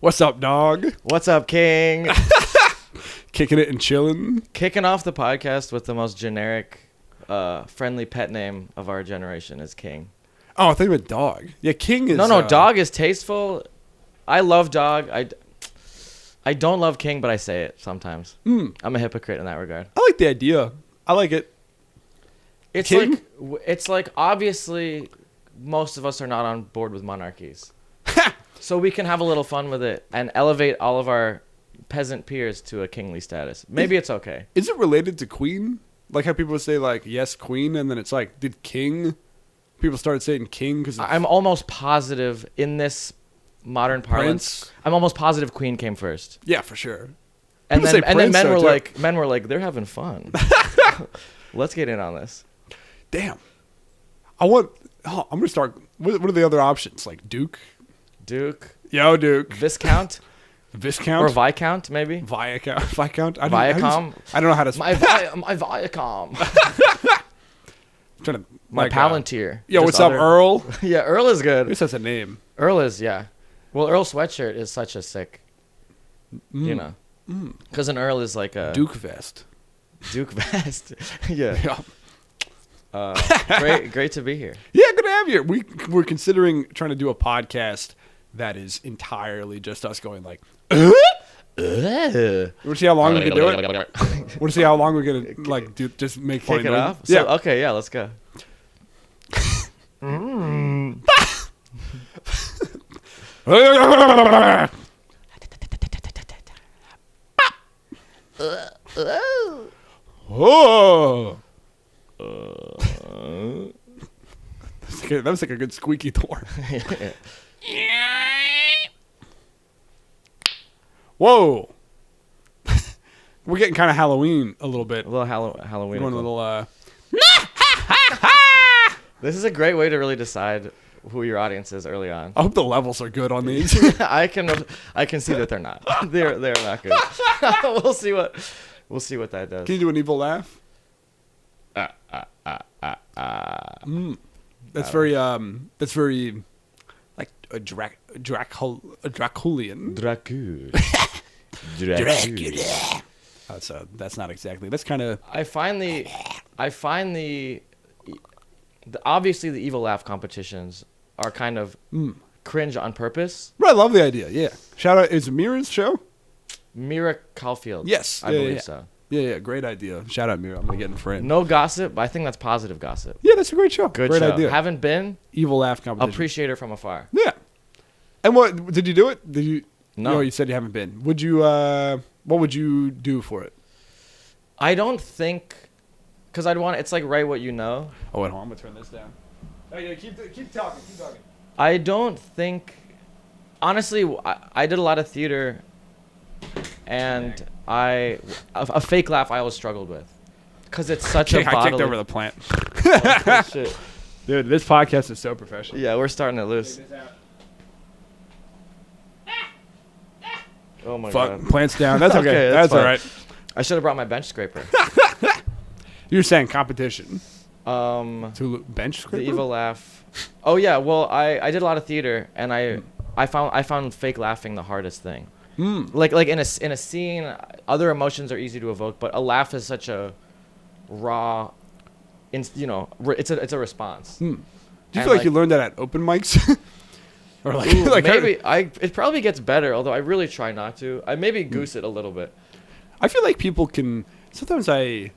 What's up, dog? What's up, King? Kicking it and chilling. Kicking off the podcast with the most generic, friendly pet name of our generation is King. Oh, I think of a dog. Yeah, King is... No, dog is tasteful. I love dog. I don't love King, but I say it sometimes. I'm a hypocrite in that regard. I like the idea. I like it. It's King? it's like obviously most of us are not on board with monarchies. So we can have a little fun with it and elevate all of our peasant peers to a kingly status. Maybe it's okay. Is it related to queen? Like how people say, like, yes, queen, and then it's like, did king... People started saying king because... I'm almost positive in this modern parlance. Prince? I'm almost positive queen came first. Yeah, for sure. And People say then prince, men though, were too. like, they're having fun. Let's get in on this. Damn. I'm going to start... What are the other options? Like Duke? Duke. Yo, Duke. Viscount. Viscount? Or Viscount, maybe. Viscount? Viscount? Viacom. I don't know how to... My Viacom. I'm trying to... My Palantir. Yo, Just what's up, Earl? Yeah, Earl is good. This has a name. Earl is, yeah. Well, Earl sweatshirt is such a sick, you know. Because an Earl is like a... Duke vest. Duke vest. Yeah. Yeah. Great to be here. Yeah, good to have you. We're considering trying to do a podcast that is entirely just us going like... You want to see how long we can do it? Want to see how long we're going to like just make funny Kick it noises? off? Yeah. So, okay, yeah, let's go. Oh. That was like a good squeaky door. Whoa. We're getting kind of Halloween a little bit. A little Halloween. Going a little, This is a great way to really decide who your audience is early on. I hope the levels are good on these. I can see that they're not. They're not good. We'll see what that does. Can you do an evil laugh? That's very like a Draculian. Dracula. That's not exactly. That's kind of. I find the obviously the evil laugh competitions are kind of cringe on purpose. I love the idea. Yeah. Shout out. Is it Mira's show? Mira Caulfield. Yes. I believe so. Yeah. Great idea. Shout out Mira. I'm gonna get in front. No gossip, but I think that's positive gossip. Yeah, that's a great show. Good great show. idea. Haven't been. Evil laugh competition. Appreciate her from afar. Yeah. And what did you do it? Did you? No. You said you haven't been. Would you? What would you do for it? I don't think, because I'd want. It's like write what you know. Oh, wait, hold on. I'm gonna turn this down. Oh, yeah, keep talking. Keep talking. I don't think. Honestly, I did a lot of theater, and a fake laugh I always struggled with, because it's such a I bodily. kicked over the plant. Oh, shit. Dude, this podcast is so professional. Yeah, we're starting it loose. Oh my god. Plants down. That's okay. Okay, that's fine. all right. I should have brought my bench scraper. You're saying competition. The To bench scraper? evil laugh. Oh yeah, well I did a lot of theater, and I found fake laughing the hardest thing. Like in a scene, other emotions are easy to evoke, but a laugh is such a raw, it's a response. Do you feel like you learned that at open mics? Or like, Ooh, like maybe it probably gets better, although I really try not to. I maybe goose it a little bit. I feel like people can sometimes I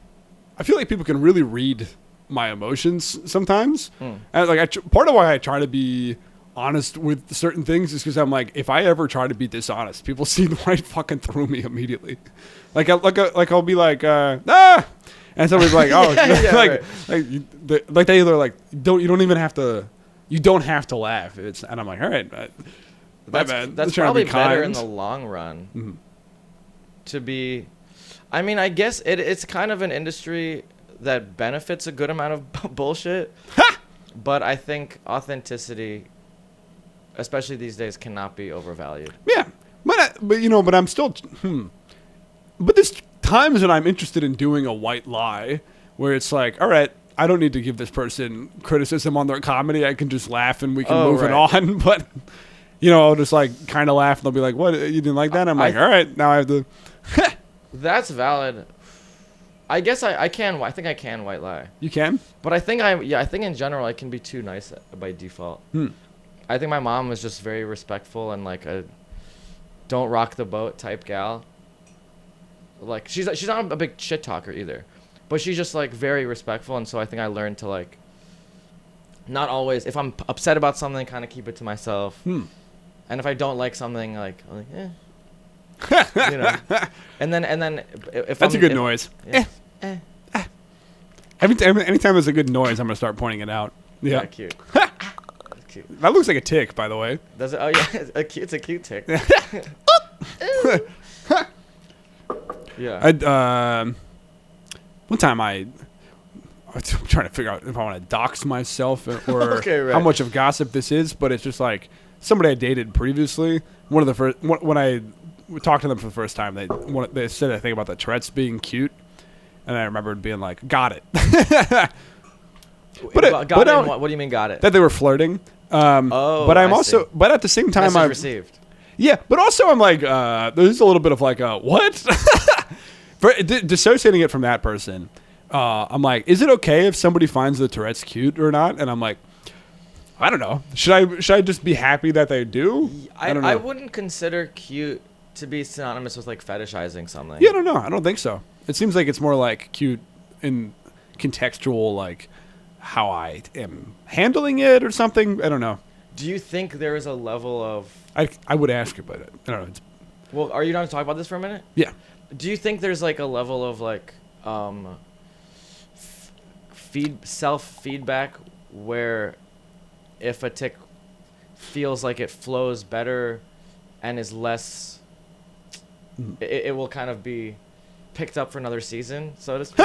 feel like people can really read my emotions sometimes. And like part of why I try to be honest with certain things is because I'm like, if I ever try to be dishonest, people see right fucking through me immediately. Like I'll be like and somebody's like, oh, yeah, like they either like you don't have to laugh. And I'm like, all right, That's probably better in the long run. To be, I mean, I guess it's kind of an industry that benefits a good amount of bullshit. But I think authenticity, especially these days, cannot be overvalued. Yeah, but I'm still. But there's times when I'm interested in doing a white lie, where it's like, all right, I don't need to give this person criticism on their comedy. I can just laugh and we can move it on. But I'll just like kind of laugh. And they'll be like, "What? You didn't like that?" I'm like, "All right, now I have to." That's valid. I guess I can. I think I can white lie. You can, but I think I think in general I can be too nice by default. I think my mom was just very respectful and like a don't rock the boat type gal. Like she's not a big shit talker either, but she's just like very respectful, and so I think I learned to like not always, if I'm upset about something, kind of keep it to myself. And if I don't like something, like I'm like, and then if that's a good noise. Anytime there's a good noise, I'm gonna start pointing it out. Yeah, cute. Cute. That looks like a tick, by the way. Does it? Oh yeah, it's a cute tick. Yeah. One time I'm trying to figure out if I want to dox myself or how much of gossip this is, but it's just like somebody I dated previously. One of the first when I talked to them for the first time, they said a thing about the Tourette's being cute, and I remembered being like, "Got it." What do you mean, got it? That they were flirting. But I'm also, but at the same time, I've received. Yeah, but also I'm like, there's a little bit of like, what? Dissociating it from that person, I'm like, is it okay if somebody finds the Tourette's cute or not? And I'm like, I don't know. Should I just be happy that they do? I don't know. I wouldn't consider cute to be synonymous with like fetishizing something. Yeah, I don't know. I don't think so. It seems like it's more like cute in contextual, like how I am handling it or something. I don't know. Do you think there is a level of... I would ask about it. I don't know. Well, are you not to talk about this for a minute? Yeah. Do you think there's like a level of like self-feedback where if a tick feels like it flows better and is less... It will kind of be picked up for another season, so to speak?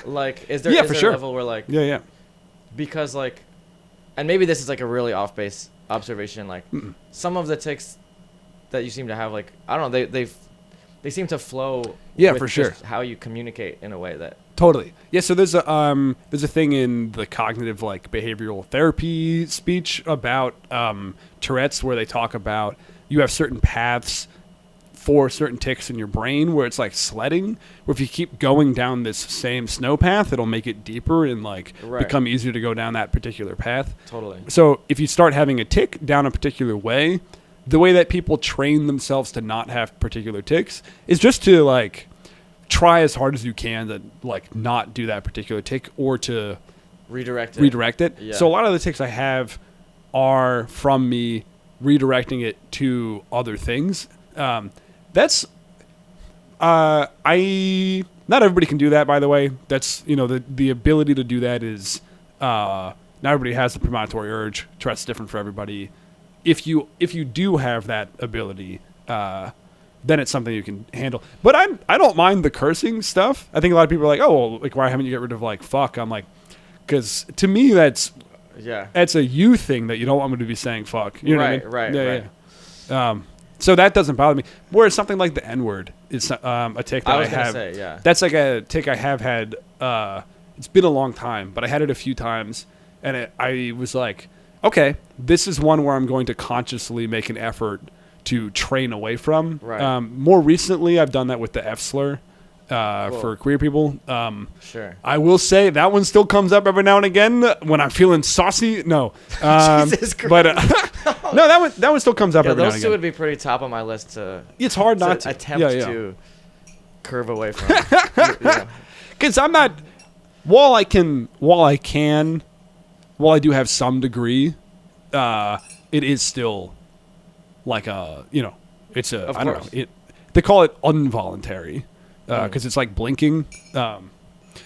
Like, is there, a level where like... Yeah. Because like... And maybe this is like a really off-base observation. Like some of the ticks that you seem to have, like I don't know, they seem to flow. Yeah, with for sure. Just how you communicate in a way that totally. Yeah. So there's a thing in the cognitive like behavioral therapy speech about Tourette's where they talk about you have certain paths for certain ticks in your brain where it's like sledding, where if you keep going down this same snow path, it'll make it deeper and like become easier to go down that particular path. Totally. So if you start having a tick down a particular way, the way that people train themselves to not have particular ticks is just to like try as hard as you can to like not do that particular tick or to redirect it. Yeah. So a lot of the ticks I have are from me redirecting it to other things. That's not everybody can do that, by the way. That's the ability to do that is not everybody has the premonitory urge. Tourette's different for everybody. If you do have that ability, then it's something you can handle. But I don't mind the cursing stuff. I think a lot of people are like, oh, well, like why haven't you get rid of like fuck? I'm like, because to me that's a you thing that you don't want me to be saying fuck. You know what I mean? Right. Yeah. So that doesn't bother me. Whereas something like the N-word is a tick that I have. That's like a tick I have had. It's been a long time, but I had it a few times, and I was like, okay, this is one where I'm going to consciously make an effort to train away from. Right. More recently, I've done that with the F slur. For queer people. Sure. I will say that one still comes up every now and again when I'm feeling saucy. No. Jesus Christ. But no, that one still comes up every now and again. Those two would be pretty top of my list to... It's hard not to attempt to curve away from. Because I'm not... While I do have some degree, it is still like it's a... I don't know. They call it involuntary. Because it's like blinking.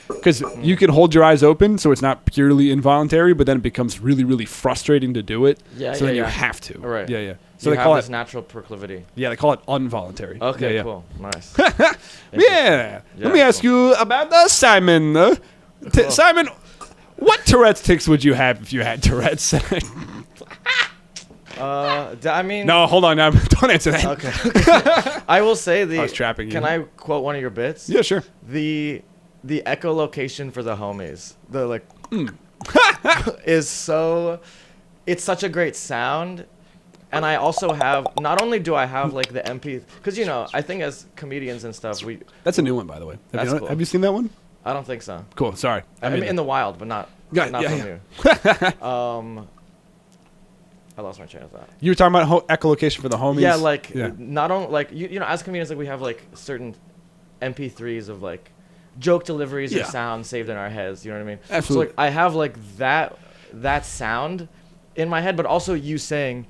Because you can hold your eyes open, so it's not purely involuntary, but then it becomes really, really frustrating to do it. So then you have to. Right. Yeah. So they call it natural proclivity. Yeah, they call it involuntary. Okay, cool. Nice. Let me ask you about Simon. Simon, what Tourette's tics would you have if you had Tourette's? I mean... No, hold on. Don't answer that. Okay. I will say I was trapping you. Can I quote one of your bits? Yeah, sure. The echolocation for the homies. The like... is so... It's such a great sound. And I also have, not only do I have like the MP, because I think as comedians and stuff, that's a new one, by the way. Cool. Have you seen that one? I don't think so. Cool. Sorry. I mean in the wild, but not from you. I lost my train of thought. You were talking about echolocation for the homies. Yeah, not only like as comedians, like we have like certain MP3s of like joke deliveries or sounds saved in our heads. You know what I mean? Absolutely. So like I have like that sound in my head, but also you saying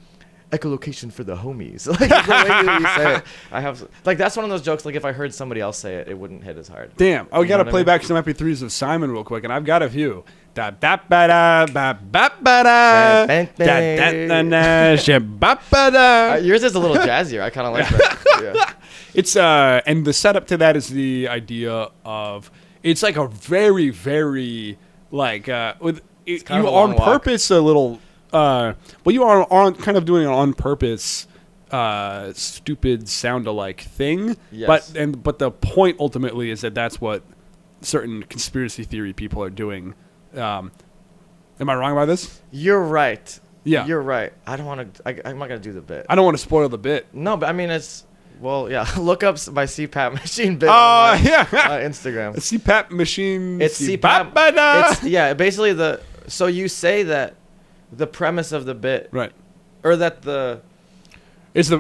echolocation for the homies. Like the way you say it, I have like that's one of those jokes. Like if I heard somebody else say it, it wouldn't hit as hard. Damn. Oh, we gotta play back some MP3s of Simon real quick, and I've got a few. Da da ba da ba ba ba da da da da ba ba da. Yours is a little jazzier. I kind of like that. Yeah. It's and the setup to that is the idea of it's like a very very like with you on purpose a little well you are kind of doing an on purpose stupid sound alike thing. Yes. But the point ultimately is that that's what certain conspiracy theory people are doing. Am I wrong about this? You're right. Yeah. You're right. I don't want to. I'm not gonna do the bit. I don't want to spoil the bit. No, but I mean it's. Well, yeah. Look up my CPAP machine bit on Instagram. A CPAP machine. It's CPAP. Basically so you say that the premise of the bit, right, or that the. Is the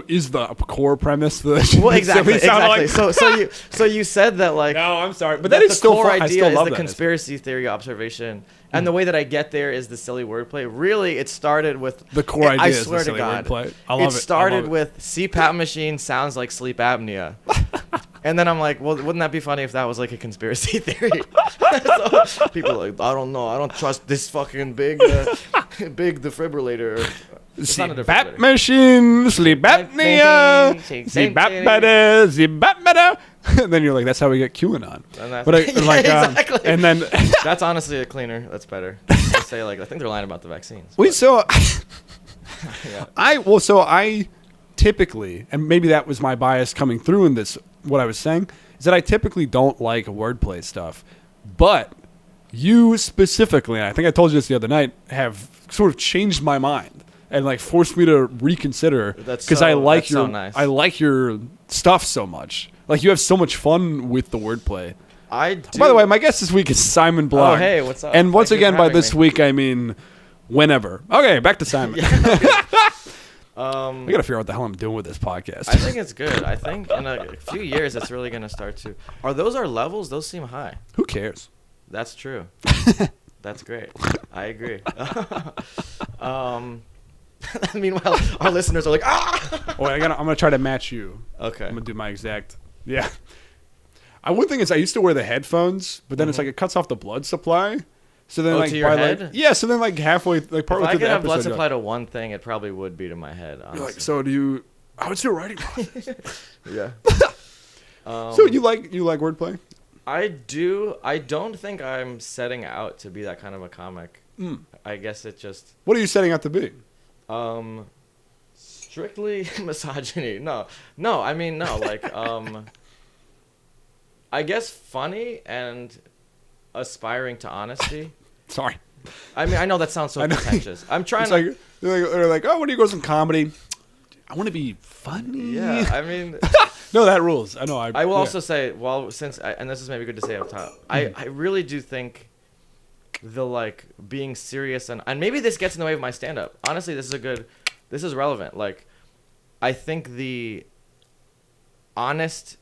core premise exactly. Like? So you said that like no, I'm sorry, but that is still core idea is the conspiracy theory observation, and the way that I get there is the silly wordplay. Really, it started with the core idea. I swear to God, wordplay. I love it. It started with CPAP machine sounds like sleep apnea, and then I'm like, well, wouldn't that be funny if that was like a conspiracy theory? So people are like, I don't know, I don't trust this fucking big defibrillator. CPAP machine, sleep apnea, CPAP better. And then you're like, that's how we get QAnon. Exactly. And then that's honestly a cleaner. That's better. They say like, I think they're lying about the vaccines. Wait, so I typically, and maybe that was my bias coming through in this. What I was saying is that I typically don't like wordplay stuff, but you specifically, and I think I told you this the other night, have sort of changed my mind. And like forced me to reconsider because I like your stuff so much. Like you have so much fun with the wordplay. I do. By the way, my guest this week is Simon Bloch. Oh hey, what's up? And once again, by this week I mean whenever. Okay, back to Simon. We gotta figure out what the hell I'm doing with this podcast. I think it's good. I think in a few years it's really gonna start to. Are those our levels? Those seem high. Who cares? That's true. That's great. I agree. Meanwhile, our listeners are like, ah! Wait, I'm gonna try to match you. Okay. I'm gonna do my exact. Yeah. One thing is I used to wear the headphones, but then it's like it cuts off the blood supply. So then like to your head? So then like halfway like partway through the episode. If I could have blood supply to one thing, it probably would be to my head. Honestly. You're like, so do you? How is your writing process? Yeah. So you like wordplay? I do. I don't think I'm setting out to be that kind of a comic. I guess it just. What are you setting out to be? Strictly misogyny. No. I mean, no. Like, I guess funny and aspiring to honesty. Sorry. I mean, I know that sounds so pretentious. I'm trying to. They're like, oh, when do you go some comedy? I want to be funny. Yeah, I mean. No, that rules. I know. I will also say, and this is maybe good to say up top, I really do think the like being serious and maybe this gets in the way of my stand-up. Honestly, this is relevant. Like, I think the honest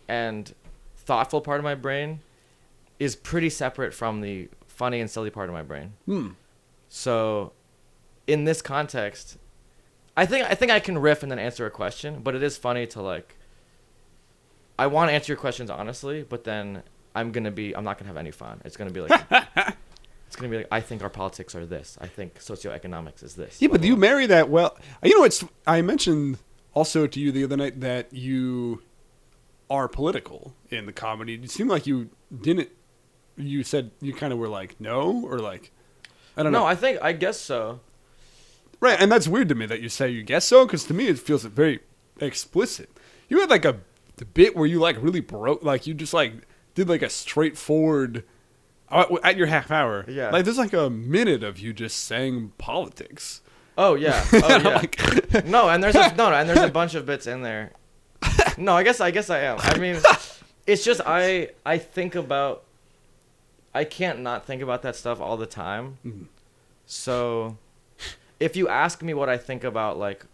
and thoughtful part of my brain is pretty separate from the funny and silly part of my brain. So, in this context, I think I can riff and then answer a question, but it is funny to like. I want to answer your questions honestly, but then I'm not gonna have any fun. It's gonna be like. It's going to be like, I think our politics are this. I think socioeconomics is this. Yeah, but you marry that well. You know, I mentioned also to you the other night that you are political in the comedy. It seemed like you didn't. You said you kind of were like, no? Or like, I don't know. No, I guess so. Right, and that's weird to me that you say you guess so, because to me it feels very explicit. You had like a bit where you like really broke, like you just like did like a straightforward... At your half hour, yeah. Like there's like a minute of you just saying politics, Oh yeah. Oh yeah. No, and there's a bunch of bits in there. No, I guess I am. I mean, it's just I think about. I can't not think about that stuff all the time. Mm-hmm. So, if you ask me what I think about like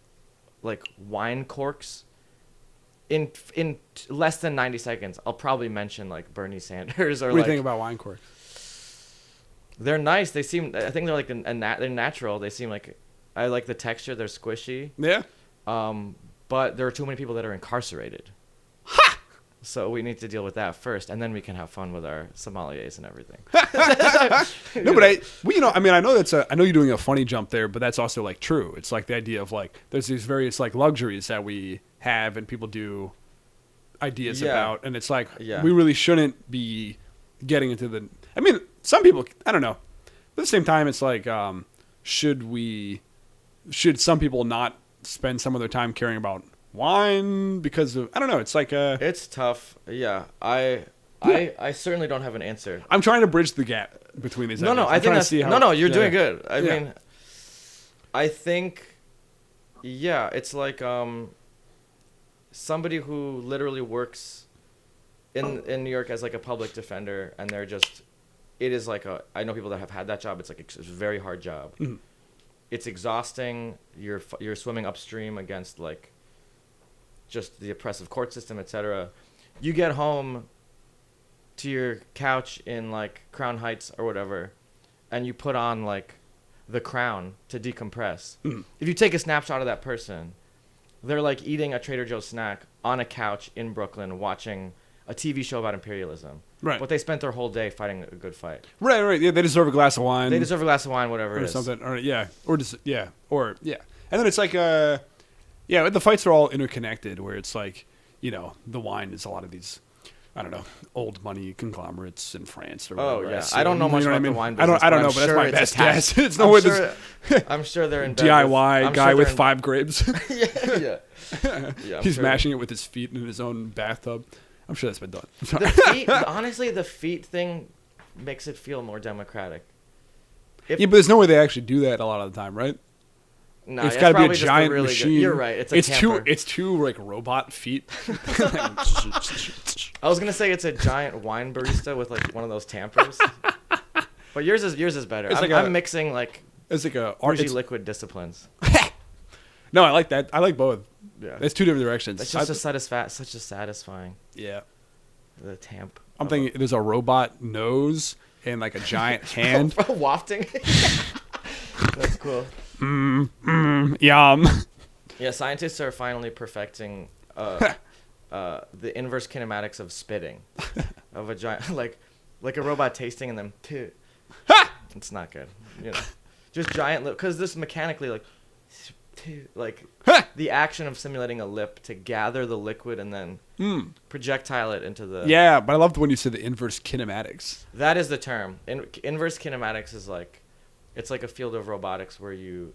wine corks, in less than 90 seconds, I'll probably mention like Bernie Sanders or What do you think about wine corks? They're nice. They seem. I think they're like they're natural. They seem like. I like the texture. They're squishy. Yeah. But there are too many people that are incarcerated. Ha! So we need to deal with that first, and then we can have fun with our sommeliers and everything. No, but I know I know you're doing a funny jump there, but that's also like true. It's like the idea of like there's these various like luxuries that we have and people do ideas about, and it's like we really shouldn't be getting into the. I mean, some people, I don't know, but at the same time, it's like should some people not spend some of their time caring about wine because of, I don't know, it's like it's tough. Yeah. I certainly don't have an answer. I'm trying to bridge the gap between these. No, I think that's you're doing good. I mean, I think it's like somebody who literally works in New York as like a public defender, and they're just, it is like I know people that have had that job. It's like it's a very hard job. Mm-hmm. It's exhausting. You're swimming upstream against like just the oppressive court system, etc. You get home to your couch in like Crown Heights or whatever, and you put on like The Crown to decompress. Mm. If you take a snapshot of that person, they're like eating a Trader Joe's snack on a couch in Brooklyn watching a TV show about imperialism. Right. But they spent their whole day fighting a good fight. Right. Yeah, they deserve a glass of wine. Whatever it is. Something. Or yeah. And then it's like the fights are all interconnected where it's like, the wine is a lot of these, I don't know, old money conglomerates in France or whatever. Oh yeah. I don't know much about the wine business. I don't know, but that's my best guess. It's no way this I'm sure they're in DIY guy with 5 grapes. Yeah. He's mashing it with his feet in his own bathtub. I'm sure that's been done. Honestly, the feet thing makes it feel more democratic. But there's no way they actually do that a lot of the time, right? No, it's got to be a giant machine. You're right. It's two like robot feet. I was gonna say it's a giant wine barista with like one of those tampers, but yours is better. I'm mixing like it's like a liquid disciplines. No, I like that. I like both. Yeah, it's two different directions. It's just such a satisfying. Yeah, the tamp. I'm thinking there's a robot nose and like a giant hand wafting. That's cool. Yum. Yeah, scientists are finally perfecting the inverse kinematics of spitting, of a giant like a robot tasting and then it's not good. Just giant lip, because this mechanically the action of simulating a lip to gather the liquid and then projectile it into the. Yeah, but I loved when you said the inverse kinematics. That is the term. Inverse kinematics is like. It's like a field of robotics where you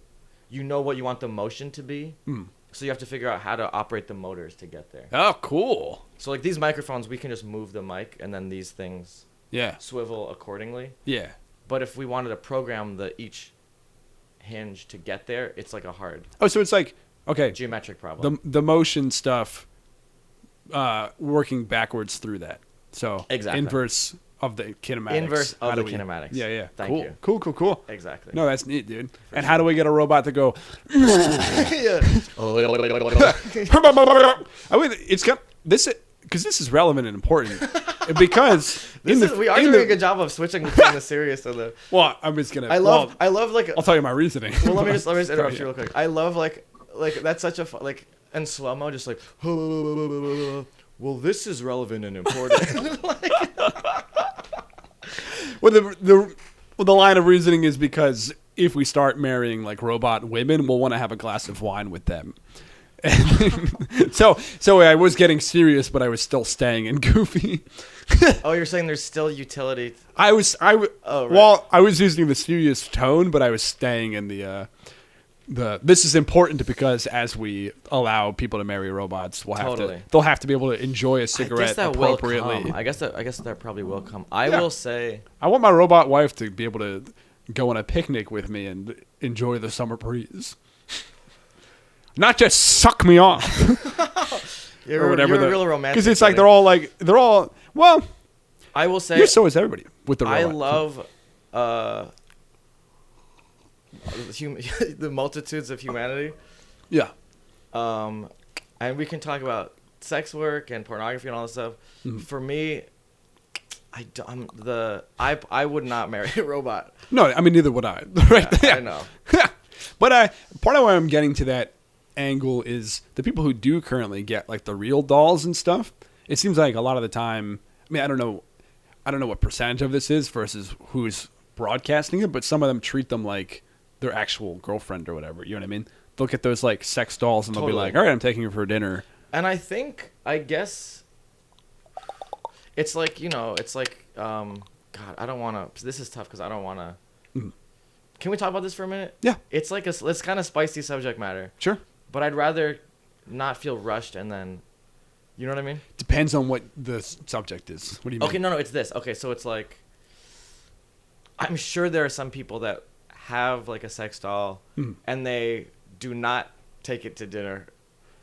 know what you want the motion to be. Mm. So you have to figure out how to operate the motors to get there. Oh, cool. So like these microphones, we can just move the mic and then these things swivel accordingly. Yeah. But if we wanted to program each hinge to get there, it's like a hard. Oh, so it's like, okay. Geometric problem. The motion stuff working backwards through that. So exactly. Inverse of the kinematics. Inverse of the kinematics. Yeah. Thank you. Cool. Exactly. No, that's neat, dude. And how do we get a robot to go? I mean, it's got this because this is relevant and important. Because we are doing a good job of switching between the serious and the. Well, I'm just gonna. I love like. I'll tell you my reasoning. Well, let me just interrupt you real quick. I love like that's such a and slow mo, just like. Well, this is relevant and important. Well, the line of reasoning is because if we start marrying like robot women, we'll want to have a glass of wine with them. So I was getting serious, but I was still staying in goofy. Oh, you're saying there's still utility. Right. Well, I was using the serious tone, but I was staying in the this is important because as we allow people to marry robots, they'll have to be able to enjoy a cigarette appropriately. I guess that probably will come. I will say I want my robot wife to be able to go on a picnic with me and enjoy the summer breeze. not just suck me off. Or whatever. You're a real romantic. Because it's like they're all well. I will say. So is everybody with the robot. I love the multitudes of humanity. Yeah. And we can talk about sex work and pornography and all this stuff. Mm-hmm. For me, I would not marry a robot. No, I mean neither would I. Right? Yeah, I know. But part of why I'm getting to that angle is the people who do currently get like the real dolls and stuff. It seems like a lot of the time. I mean, I don't know what percentage of this is versus who's broadcasting it, but some of them treat them like their actual girlfriend or whatever. You know what I mean? They'll get those like sex dolls and they'll be like, "All right, I'm taking her for dinner." And I guess it's like, God, I don't want to. This is tough because I don't want to. Mm-hmm. Can we talk about this for a minute? Yeah. It's like it's kind of spicy subject matter. Sure. But I'd rather not feel rushed and then, you know what I mean? Depends on what the subject is. What do you mean? Okay, no, it's this. Okay, so it's like, I'm sure there are some people that have like a sex doll and they do not take it to dinner.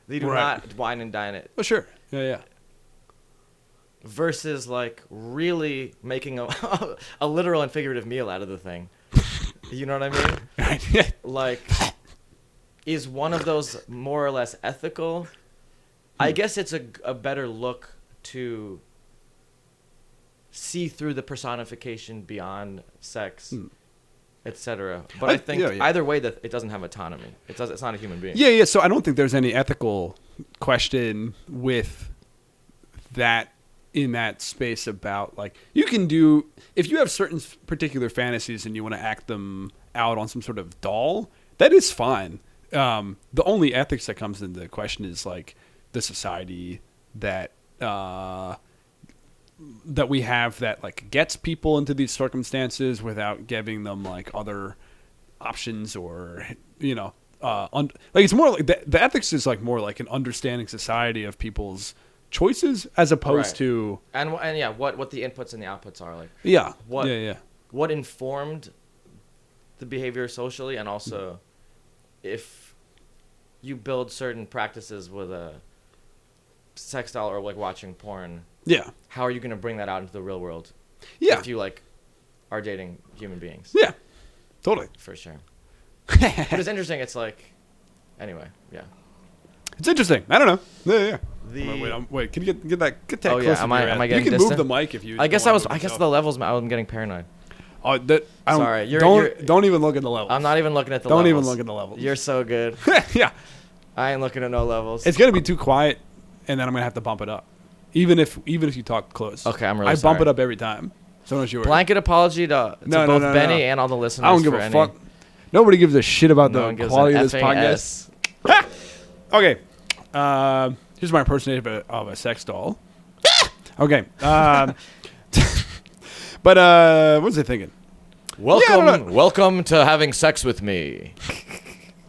They do not wine and dine it. Oh, sure. Yeah. Versus like really making a literal and figurative meal out of the thing. You know what I mean? Like, is one of those more or less ethical? I guess it's a better look to see through the personification beyond sex, etc. But I think either way that it doesn't have autonomy. It's not a human being. Yeah. So I don't think there's any ethical question with that in that space about like you can do if you have certain particular fantasies and you want to act them out on some sort of doll, that is fine. The only ethics that comes into question is like the society that we have that like gets people into these circumstances without giving them like other options or like it's more like the ethics is like more like an understanding society of people's choices as opposed to and what the inputs and the outputs are like. What informed the behavior socially, and also if you build certain practices with a sex doll or like watching porn, how are you going to bring that out into the real world? If you like are dating human beings. Totally, for sure. But it's interesting. It's like, anyway, it's interesting. I don't know. Wait, can you get that closer? Am I getting You can distant? move the mic if you. I guess the levels. I'm getting paranoid. Sorry, don't even look at the levels. I'm not even looking at the levels. Don't even look at the levels. You're so good. I ain't looking at no levels. It's gonna be too quiet, and then I'm gonna have to bump it up, even if you talk close. Okay, I'm really sorry. I bump it up every time. So don't you worry. Blanket apology to both Benny and all the listeners. I don't give a fuck. Nobody gives a shit about the quality of this podcast. Okay, here's my impersonation of a sex doll. Okay, but what was I thinking? Welcome to having sex with me.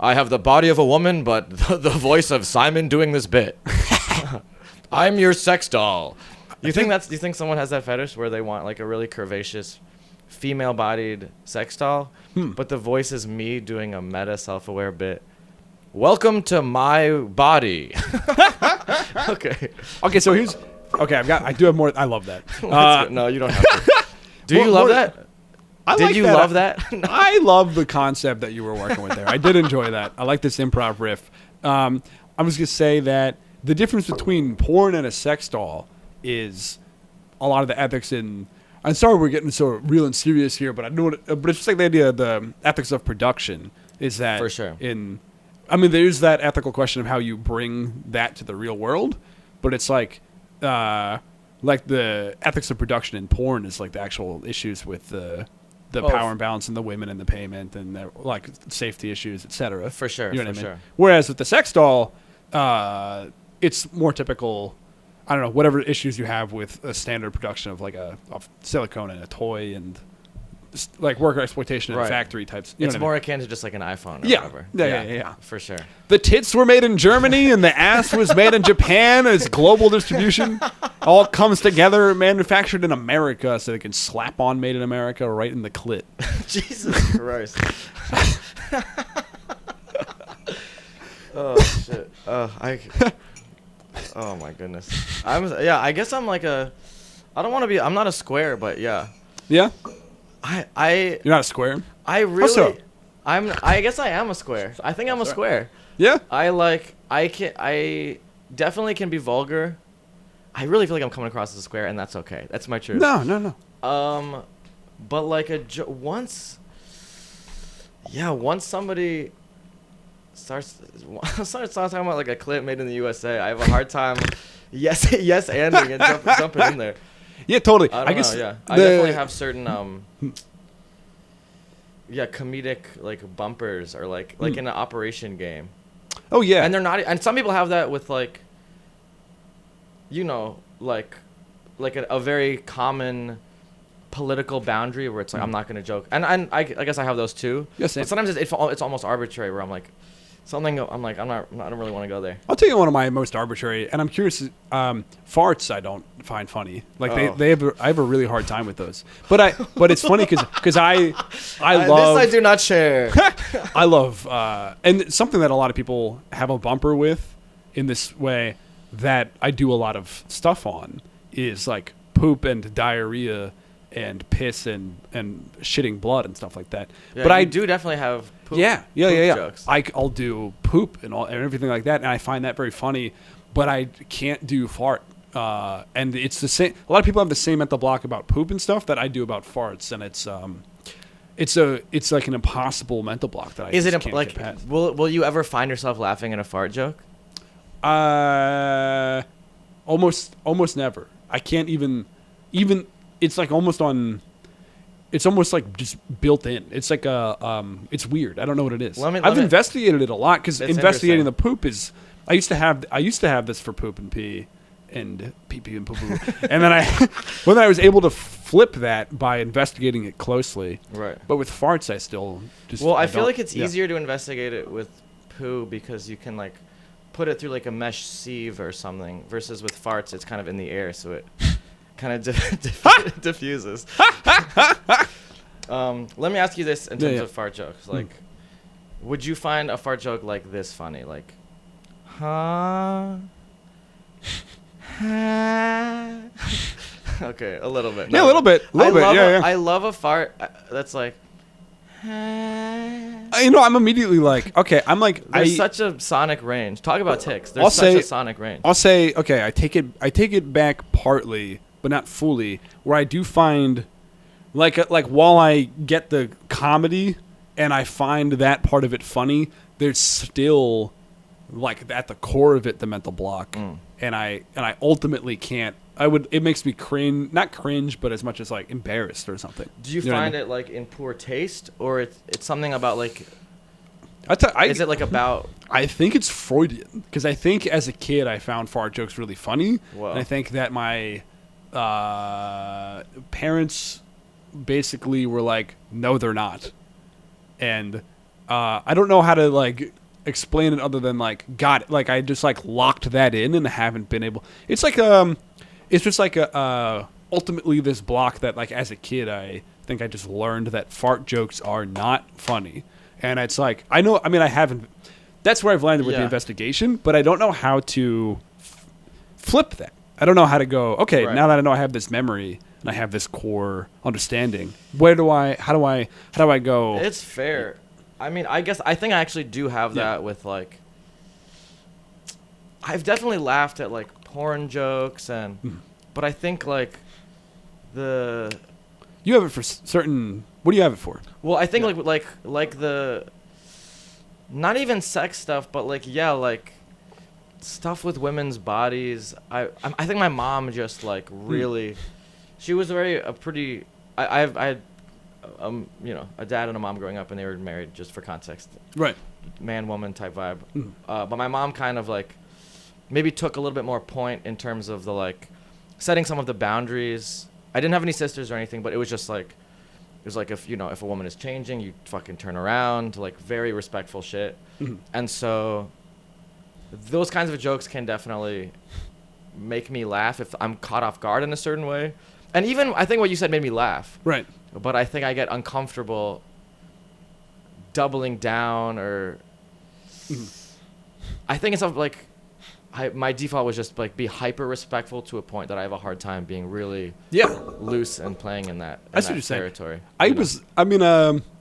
I have the body of a woman, but the voice of Simon doing this bit. I'm your sex doll. Do you think someone has that fetish where they want like a really curvaceous, female-bodied sex doll, but the voice is me doing a meta self-aware bit? Welcome to my body. Okay. So here's. Okay, I do have more. I love that. No, you don't have to. Do you love that? Did you love that? I love the concept that you were working with there. I did enjoy that. I like this improv riff. I was going to say that the difference between porn and a sex doll is a lot of the ethics in. I'm sorry we're getting so real and serious here, but but it's just like the idea of the ethics of production is that for sure. There's that ethical question of how you bring that to the real world, but it's like the ethics of production in porn is like the actual issues with the power imbalance and the women and the payment and the, like safety issues, etc. For sure, you know what I mean? Sure. Whereas with the sex doll, it's more typical. I don't know, whatever issues you have with a standard production of like of silicone and a toy and like worker exploitation and factory types. It's more akin to just like an iPhone or whatever. Yeah. For sure. The tits were made in Germany and the ass was made in Japan. It's global distribution. All comes together, manufactured in America so they can slap on made in America right in the clit. Jesus Christ. Oh shit. Oh my goodness. I guess I'm like a. I don't want to be. I'm not a square, but yeah. Yeah. You're not a square. I really. How so? I guess I am a square. I think I'm a square. Yeah. I definitely can be vulgar. I really feel like I'm coming across as a square, and that's okay. That's my truth. No. But like once somebody starts talking about like a clip made in the USA, I have a hard time anding and jumping in there. Yeah, totally. I guess I definitely have certain comedic like bumpers or like in an operation game. Oh yeah. And they're not, and some people have that with like like a very common political boundary where it's like I'm not gonna joke, and I guess I have those too. Yes. But sometimes it's almost arbitrary where I'm like something. I'm like I don't really want to go there. I'll tell you one of my most arbitrary, and I'm curious. Farts I don't find funny. Like I have a really hard time with those. But it's funny because I love. This I do not share. I love and something that a lot of people have a bumper with in this way that I do a lot of stuff on is like poop and diarrhea and piss and shitting blood and stuff like that. Yeah, but I do definitely have poop, poop jokes. I'll do poop and everything like that, and I find that very funny. But I can't do fart. And it's the same. A lot of people have the same mental block about poop and stuff that I do about farts, and it's like an impossible mental block that I can't get past. Will you ever find yourself laughing at a fart joke? Almost never. I can't even. It's like it's almost like just built in. It's like it's weird. I don't know what it is. I've investigated it a lot because investigating the poop is. I used to have this for poop and pee, and pee and poo poo, and then I was able to flip that by investigating it closely. Right. But with farts, I still just. Well, I feel like it's easier to investigate it with poo because you can like put it through like a mesh sieve or something, versus with farts, it's kind of in the air, so it kind of diffuses. Let me ask you this in terms of fart jokes. Like, would you find a fart joke like this funny? Like, huh? Okay, a little bit. No. Yeah, a little bit. I love a fart that's like, I'm immediately like, okay, I'm like, there's such a sonic range. Talk about tics. There's such a sonic range. I'll say, okay, I take it back partly, but not fully. Where I do find, like while I get the comedy and I find that part of it funny, there's still, like at the core of it, the mental block, and I ultimately can't. It makes me cringe, not cringe, but as much as like embarrassed or something. Do you find it like in poor taste, or it's something about like? Is it like about? I think it's Freudian, because I think as a kid I found fart jokes really funny. Whoa. And I think that my parents basically were like, no, they're not, and I don't know how to like explain it other than like got it. Like I just like locked that in and haven't been able. It's like it's just like ultimately this block that like as a kid I think I just learned that fart jokes are not funny, and it's like I haven't. That's where I've landed with the investigation, but I don't know how to flip that. I don't know how to go. Okay, now that I know I have this memory and I have this core understanding, how do I go? It's fair. I mean, I think I actually do have that with like. I've definitely laughed at like porn jokes but I think like you have it for certain. What do you have it for? Well, I think like the not even sex stuff, but like like stuff with women's bodies. I think my mom just like really, she was I had a dad and a mom growing up, and they were married, just for context. Right. Man woman type vibe. But my mom kind of like maybe took a little bit more point in terms of the like setting some of the boundaries. I didn't have any sisters or anything, but it was just like, it was like if a woman is changing, you fucking turn around, like very respectful shit. And so those kinds of jokes can definitely make me laugh if I'm caught off guard in a certain way. And even I think what you said made me laugh. Right. But I think I get uncomfortable doubling down or I think it's like my default was just like be hyper respectful to a point that I have a hard time being really loose and playing in that territory.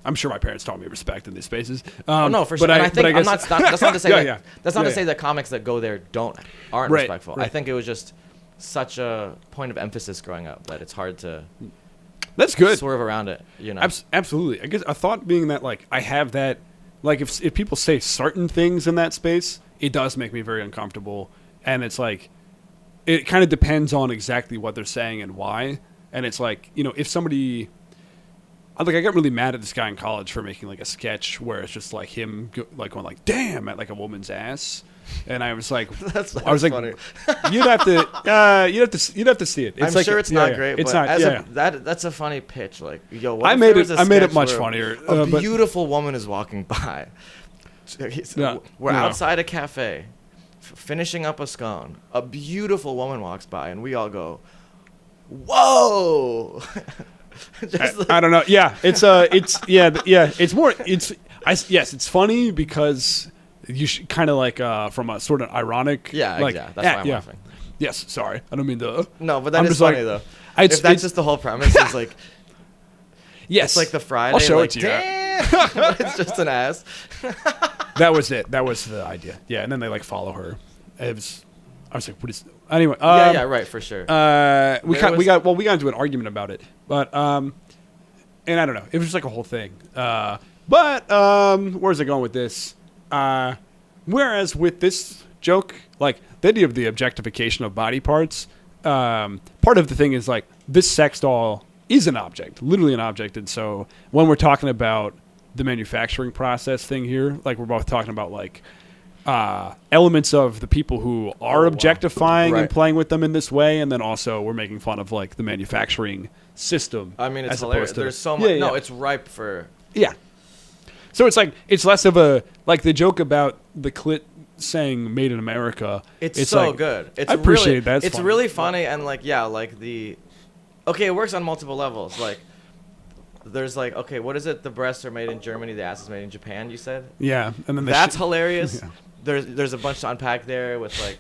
I'm sure my parents taught me respect in these spaces. No, for sure. And I think that's not to say that's not to say that comics that go there aren't respectful. Right. I think it was just such a point of emphasis growing up that it's hard to that's good swerve around it. You know, absolutely. I guess a thought being that like I have that like if people say certain things in that space, it does make me very uncomfortable, and it's like it kind of depends on exactly what they're saying and why. And it's like, you know, if somebody I got really mad at this guy in college for making like a sketch where it's just like him going like damn at like a woman's ass, and I was like that's funny. you'd have to see it. It's I'm sure it's not great, it's but not, that's a funny pitch. Like, yo, I made it much funnier. A beautiful woman is walking by. We're outside a cafe, finishing up a scone. A beautiful woman walks by, and we all go, "Whoa!" I don't know. Yeah, it's funny because you should kind of like from a sort of ironic. Yeah, like, that's why I'm laughing. Yes, sorry, I don't mean to. No, but that is funny though. If that's just the whole premise, it's like. Yes, it's like the Friday. I'll show like, it to you. It's just an ass. That was it. That was the idea. Yeah, and then they like follow her. I was like, what is? Anyway. Right, for sure. We got into an argument about it, but and I don't know. It was just like a whole thing. But where's it going with this? Whereas with this joke, like the idea of the objectification of body parts, part of the thing is like this sex doll is an object, literally an object. And so when we're talking about the manufacturing process thing here, like we're both talking about like elements of the people who are objectifying and playing with them in this way, and then also we're making fun of like the manufacturing system. I mean, it's hilarious. There's so much. No, it's ripe for. Yeah. So it's like it's less of a like the joke about the clit saying "Made in America." It's so like, good. I appreciate that. It's really funny and like like the. Okay, it works on multiple levels. Like, there's like, okay, what is it? The breasts are made in Germany, the ass is made in Japan. You said. Yeah, and then that's hilarious. Yeah. There's a bunch to unpack there with like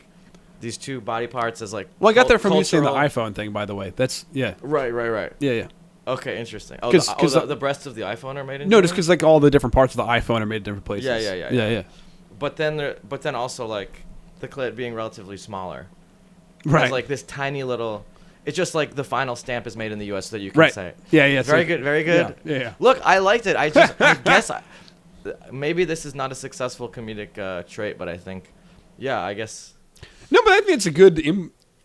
these two body parts as like. Well, I got there from you saying the iPhone thing, by the way. That's Right. Yeah. Okay, interesting. The breasts of the iPhone are made in. No, just because like all the different parts of the iPhone are made in different places. Yeah. But then also like the clit being relatively smaller. Right. It's like this tiny little. It's just like the final stamp is made in the U.S. so that you can say it. Yeah. Very good. Yeah. Look, I liked it. I guess maybe this is not a successful comedic trait, but I think, I guess. No, but I think it's a good.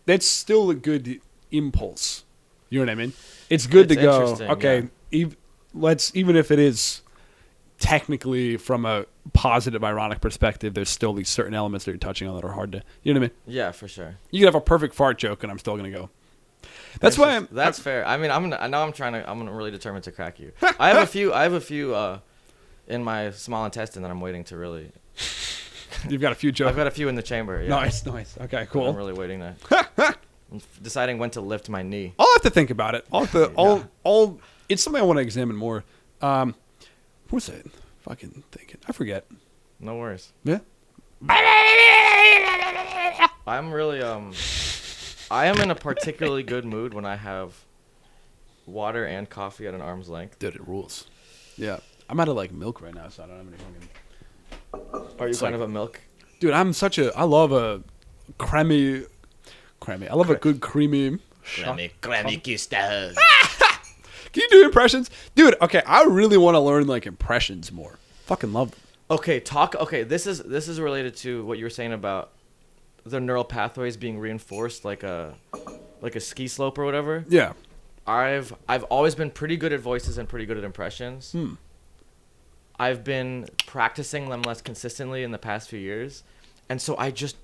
That's still a good impulse. You know what I mean? It's good to go. Okay, even if it is technically from a positive, ironic perspective, there's still these certain elements that you're touching on that are hard to. You know what I mean? Yeah, for sure. You could have a perfect fart joke, and I'm still gonna go. That's fair. I mean, I'm really determined to crack you. I have a few in my small intestine that I'm waiting to really. You've got a few jokes. I've got a few in the chamber. Yeah. Nice. Okay, cool. I'm really waiting to. I'm deciding when to lift my knee. I'll have to think about it. It's something I want to examine more. What was it? Fucking thinking. I forget. No worries. Yeah. I'm really I am in a particularly good mood when I have water and coffee at an arm's length. Dude, it rules. Yeah. I'm out of like milk right now, so I don't have any fucking. Are you kind of a milk? Dude, I love a creamy. I love a good creamy. Creamy crystals. Can you do impressions? Dude, okay, I really want to learn like impressions more. Fucking love them. Okay, this is related to what you were saying about the neural pathways being reinforced like a ski slope or whatever. Yeah. I've always been pretty good at voices and pretty good at impressions. I've been practicing them less consistently in the past few years. And so I just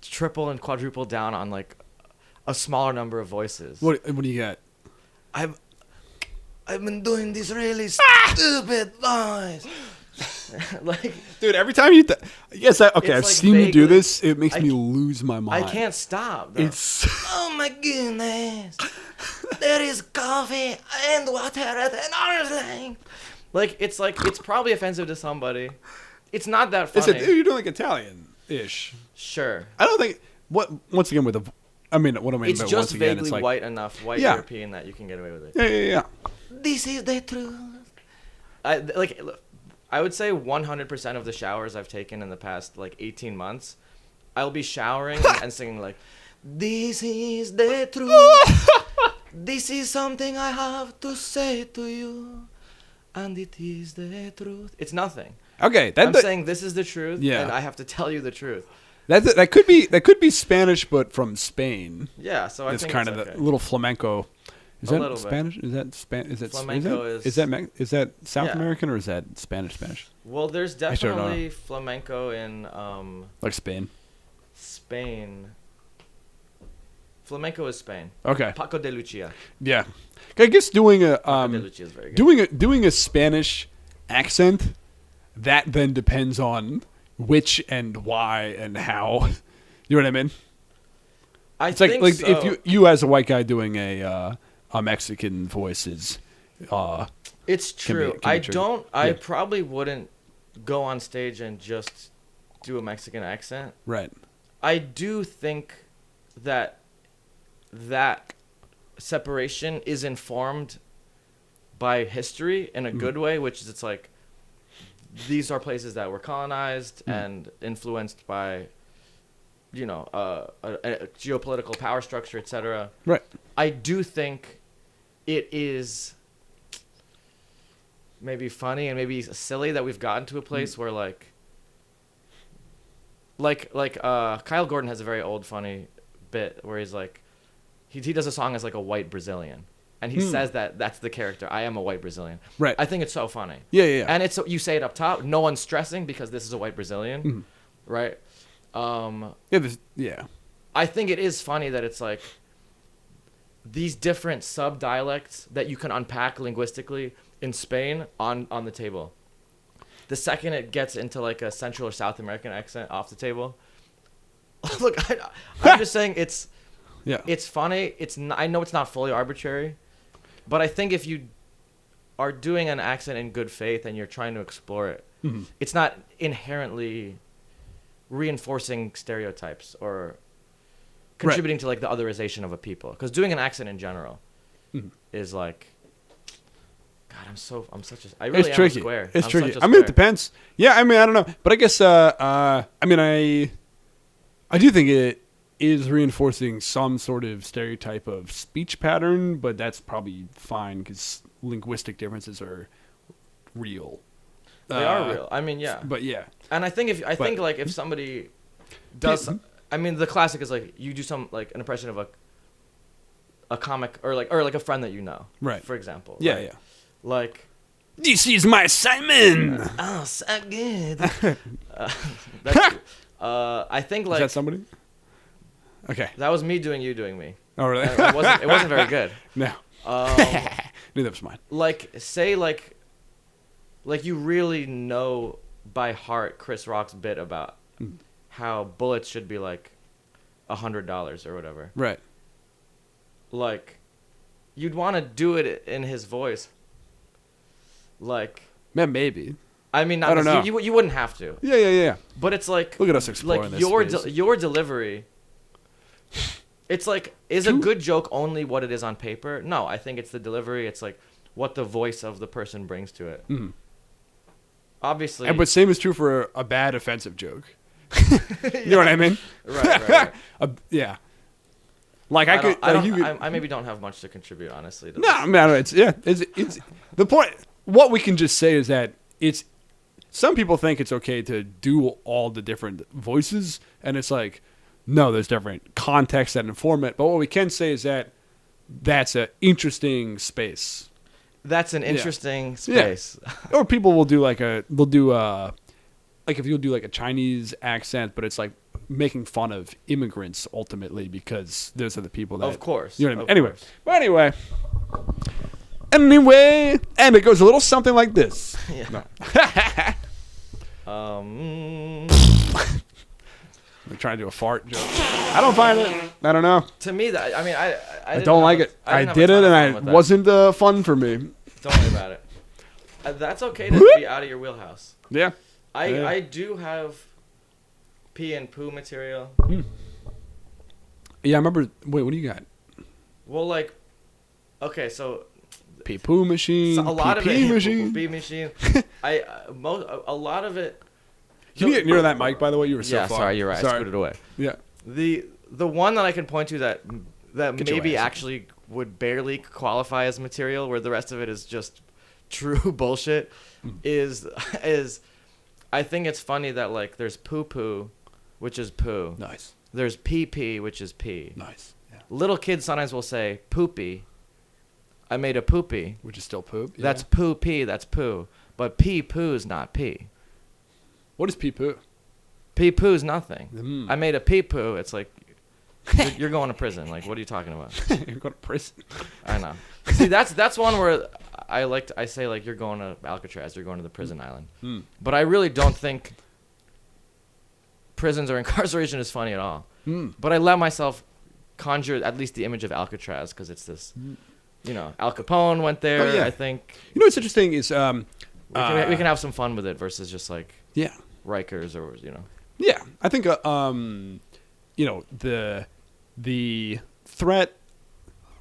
triple and quadruple down on like a smaller number of voices. What do you got? I've been doing this really stupid voice. Like, dude, every time you I've seen you do this, it makes me lose my mind. I can't stop though. It's oh my goodness. There is coffee and water at an arm's length. Like it's probably offensive to somebody. It's not that funny. Dude, you're doing like Italian. ish. Sure. I don't think once again with the. I mean, what I mean it's by just once again, vaguely it's like, white enough, European that you can get away with it. Yeah. This is the truth. I would say 100% of the showers I've taken in the past 18 months, I'll be showering and singing like, "This is the truth. This is something I have to say to you, and it is the truth." It's nothing. Okay, I'm saying this is the truth, yeah. and I have to tell you the truth. That could be Spanish, but from Spain. Yeah, so I think it's kind of okay. a little flamenco. Is a that Spanish? Bit. Is that Spanish? Is that flamenco? Is that South American or is that Spanish? Well, there's definitely flamenco in like Spain. Spain. Flamenco is Spain. Okay. Paco de Lucia. Yeah, I guess doing a Paco de Lucia is very good. doing a Spanish accent, that then depends on which and why and how. You know what I mean? I think like so. if you as a white guy doing a Mexican voice is. It's true. I probably wouldn't go on stage and just do a Mexican accent. Right. I do think that separation is informed by history in a good way, which is it's like these are places that were colonized and influenced by, a geopolitical power structure, etc. Right. I do think it is maybe funny and maybe silly that we've gotten to a place where Kyle Gordon has a very old funny bit where he's like, he does a song as like a white Brazilian. And he says that's the character. I am a white Brazilian. Right. I think it's so funny. Yeah. And it's you say it up top. No one's stressing because this is a white Brazilian, right? Yeah. I think it is funny that it's like these different sub-dialects that you can unpack linguistically in Spain on the table. The second it gets into like a Central or South American accent off the table. Look, I'm just saying it's funny. I know it's not fully arbitrary. But I think if you are doing an accent in good faith and you're trying to explore it, it's not inherently reinforcing stereotypes or contributing to like the otherization of a people. Because doing an accent in general is like, God, I really am tricky. A square. It's tricky. I mean, it depends. Yeah, I mean, I don't know. But I guess, I do think it is reinforcing some sort of stereotype of speech pattern, but that's probably fine because linguistic differences are real. They are real. I mean, yeah. But yeah. And I think if somebody does, I mean, the classic is like you do some like an impression of a comic or like a friend that you know, right? For example. Yeah, right? yeah. Like, this is my Simon. Oh, so good. I think like. Is that somebody? Okay. That was me doing you doing me. Oh really? It wasn't very good. No. Knew that was mine. Like say like you really know by heart Chris Rock's bit about how bullets should be like $100 or whatever. Right. Like you'd want to do it in his voice. Like man, maybe. I mean, I don't know. You wouldn't have to. Yeah. But it's like look at us exploring like this your delivery. It's like, is a good joke only what it is on paper? No, I think it's the delivery. It's like what the voice of the person brings to it. Obviously. But same is true for a bad offensive joke. You know what I mean? Right. Yeah. Like I maybe don't have much to contribute, honestly. No, I mean, it's the point. What we can just say is that it's some people think it's okay to do all the different voices, and it's like, no, there's different contexts that inform it. But what we can say is that that's an interesting space. That's an interesting space. Yeah. Or people will do like if you'll do like a Chinese accent, but it's like making fun of immigrants ultimately because those are the people that. Of course. You know what I mean? Anyway, and it goes a little something like this. Yeah. No. I'm trying to do a fart joke. I don't find it. I don't know. To me, I don't like it. I did it, and it wasn't fun for me. Don't worry about it. That's okay to be out of your wheelhouse. Yeah. I do have pee and poo material. Yeah, I remember. Wait, what do you got? Well, like, okay, so pee poo machine. So a lot of pee it. Machine. Pee machine. A lot of it. Can you get near that mic, by the way? You were so far. Sorry, you're right. Sorry. I scooted away. Yeah. The one that I can point to that maybe actually would barely qualify as material, where the rest of it is just true bullshit, is I think it's funny that like there's poo poo, which is poo. Nice. There's pee pee, which is pee. Nice. Yeah. Little kids sometimes will say poopy. I made a poopy. Which is still poop. Yeah. That's poo pee. That's poo. But pee poo's not pee. What is pee poo? Pee poo's nothing. I made a pee poo. It's like you're going to prison. Like, what are you talking about? You're going to prison. I know. See, that's one where I say like you're going to Alcatraz. You're going to the prison island. But I really don't think prisons or incarceration is funny at all. But I let myself conjure at least the image of Alcatraz because it's this, Al Capone went there. Oh, yeah. I think. You know what's interesting is we can have some fun with it versus just like Rikers or Yeah, I think the threat,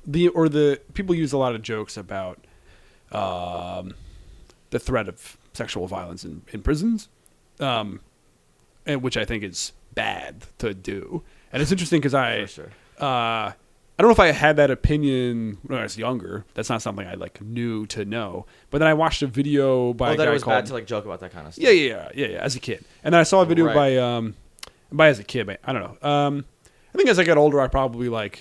the people use a lot of jokes about the threat of sexual violence in prisons, and which I think is bad to do. And it's interesting because I don't know if I had that opinion when I was younger. That's not something I knew to know. But then I watched a video by a guy that it was called, bad to like joke about that kind of stuff. Yeah, as a kid. And then I saw a video by as a kid, I don't know. I think as I got older, I probably I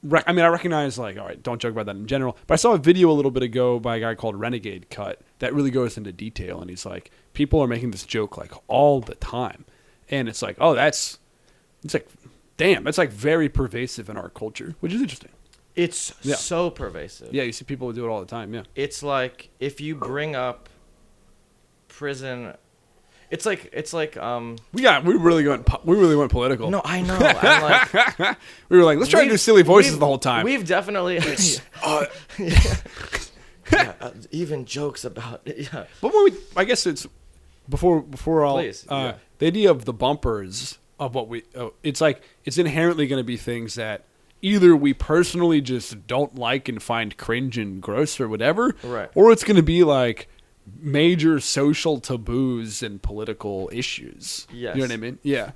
recognize all right, don't joke about that in general. But I saw a video a little bit ago by a guy called Renegade Cut that really goes into detail. And he's like, people are making this joke all the time. And it's like, damn, that's very pervasive in our culture, which is interesting. It's so pervasive. Yeah, you see people do it all the time. Yeah, it's like if you bring up prison, it's like we really went political. No, I know. I'm like, we were like, let's try to do silly voices the whole time. We've definitely even jokes about it. Yeah. But I guess it's before all the idea of the bumpers. Of what it's inherently going to be things that either we personally just don't like and find cringe and gross or whatever, right? Or it's going to be major social taboos and political issues. Yes. You know what I mean? Yeah,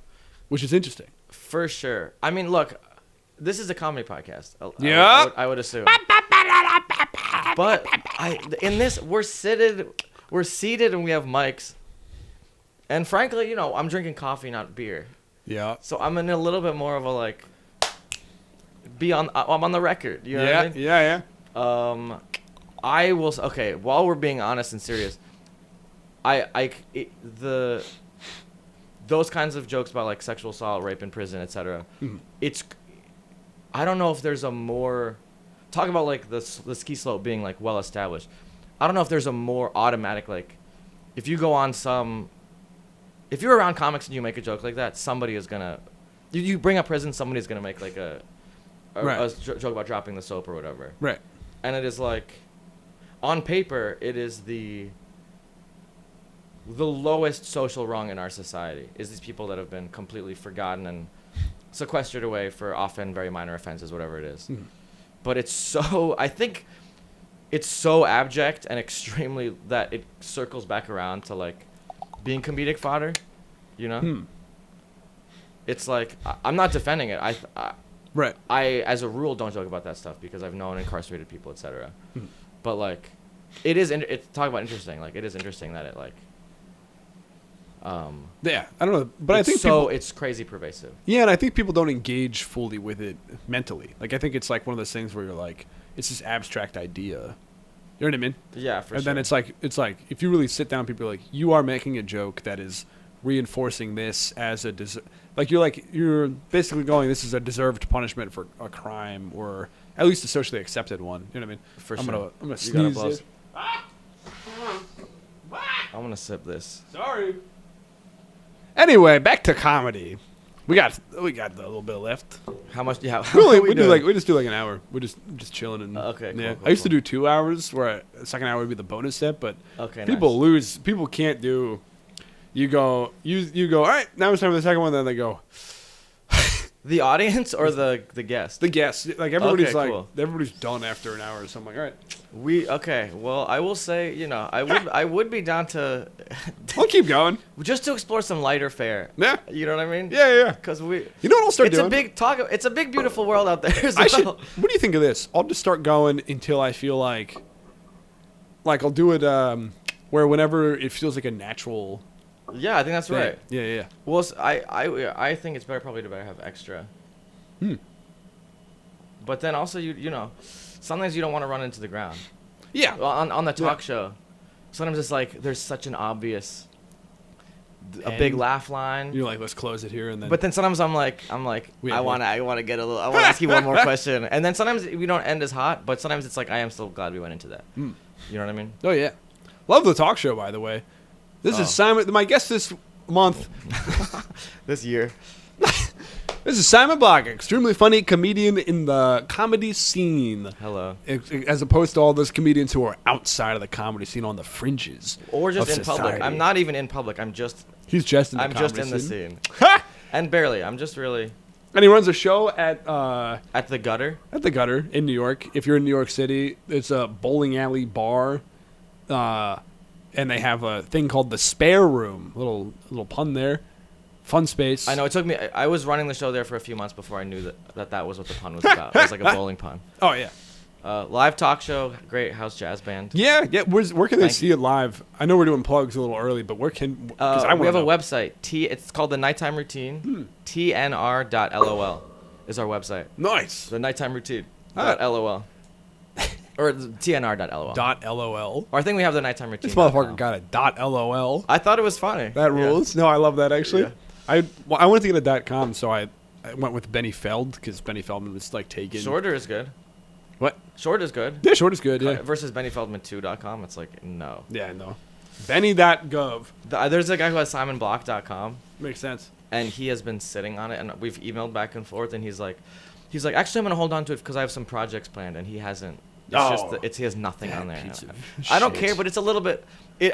which is interesting. For sure. I mean, look, this is a comedy podcast. Yeah, I would assume. But in this we're seated and we have mics, and frankly, I'm drinking coffee, not beer. Yeah. So I'm in a little bit more of a I'm on the record. You know what I mean? Yeah. I will. Okay. While we're being honest and serious, those kinds of jokes about sexual assault, rape in prison, etc. I don't know if there's a more talk about the ski slope being well established. I don't know if there's a more automatic if you go on some. If you're around comics and you make a joke like that, somebody is gonna. You bring up prison, somebody's gonna make a joke about dropping the soap or whatever. Right. And it is on paper, it is the lowest social wrong in our society. Is these people that have been completely forgotten and sequestered away for often very minor offenses, whatever it is. But I think it's so abject and extremely that it circles back around to being comedic fodder, It's I'm not defending it. Right. I as a rule don't joke about that stuff because I've known incarcerated people, etc. But it is talk about interesting. It is interesting that it yeah, I don't know, but I think it's crazy pervasive. Yeah, and I think people don't engage fully with it mentally. I think it's one of those things where you're it's this abstract idea. You know what I mean? Yeah, for sure. And then it's if you really sit down, people are you are making a joke that is reinforcing this as a you're basically going, this is a deserved punishment for a crime, or at least a socially accepted one. You know what I mean? For sure. I'm gonna sneeze this. I'm gonna sip this. Sorry. Anyway, back to comedy. We got a little bit left. How much do you have? We just do an hour. We're just chilling and okay. Cool, yeah. cool, I used to do 2 hours, where the second hour would be the bonus set, but okay, people can't do You go. You go. All right, now it's time for the second one. Then they go. The audience or the guest? The guest. Like everybody's Okay, cool. everybody's done after an hour. So I'm like, all right. Well, I will say, I would be down to I'll keep going. just to explore some lighter fare. Yeah. You know what I mean? Yeah. Because You know what I'll start doing? It's a big beautiful world out there as well. What do you think of this? I'll just start going until I feel like I'll do it where whenever it feels like a natural. Yeah, I think that's right. Yeah. Well, I think it's probably to have extra. But then also sometimes you don't want to run into the ground. Yeah. On the talk show, sometimes it's like there's such an obvious, a big laugh line. You're like, let's close it here and then. But then sometimes I'm like, I want to get a little. I want to ask you one more question. And then sometimes we don't end as hot, but sometimes it's like I am still glad we went into that. You know what I mean? Oh yeah, love the talk show. By the way, this is Simon. My guest this month, this year. This is Simon Bloch, extremely funny comedian in the comedy scene. Hello. As opposed to all those comedians who are outside of the comedy scene on the fringes. Or just in society. public. I'm not even in public. He's just in the I'm comedy just in scene. the scene. And barely. I'm just really. And he runs a show at the Gutter. At the Gutter in New York. If you're in New York City, it's a bowling alley bar. And they have a thing called the Spare Room. Little pun there. Fun space. I know, it took me. I was running the show there for a few months before I knew that was what the pun was about. It was like a bowling pun. Oh yeah. Live talk show, great house jazz band. Yeah. Where can they see it live? I know we're doing plugs a little early, but where can? We have a website. It's called the Nighttime Routine. TNR.LOL is our website. Nice. The Nighttime Routine. .LOL. Or TNR.LOL. .LOL. Or I think we have the Nighttime Routine. This motherfucker got a .LOL. I thought it was funny. That rules. No, I love that actually. Yeah. I wanted to get a .com, so I went with Benny Feld because Benny Feldman was like taken. Shorter is good. What? Short is good. Yeah, short is good. Yeah. Versus BennyFeldman2.com, it's like no. Yeah, no. Benny.gov. There's a guy who has SimonBloch.com. Makes sense. And he has been sitting on it, and we've emailed back and forth, and he's like, actually, I'm gonna hold on to it because I have some projects planned, and he hasn't. He has nothing on there. I don't care, but it's a little bit.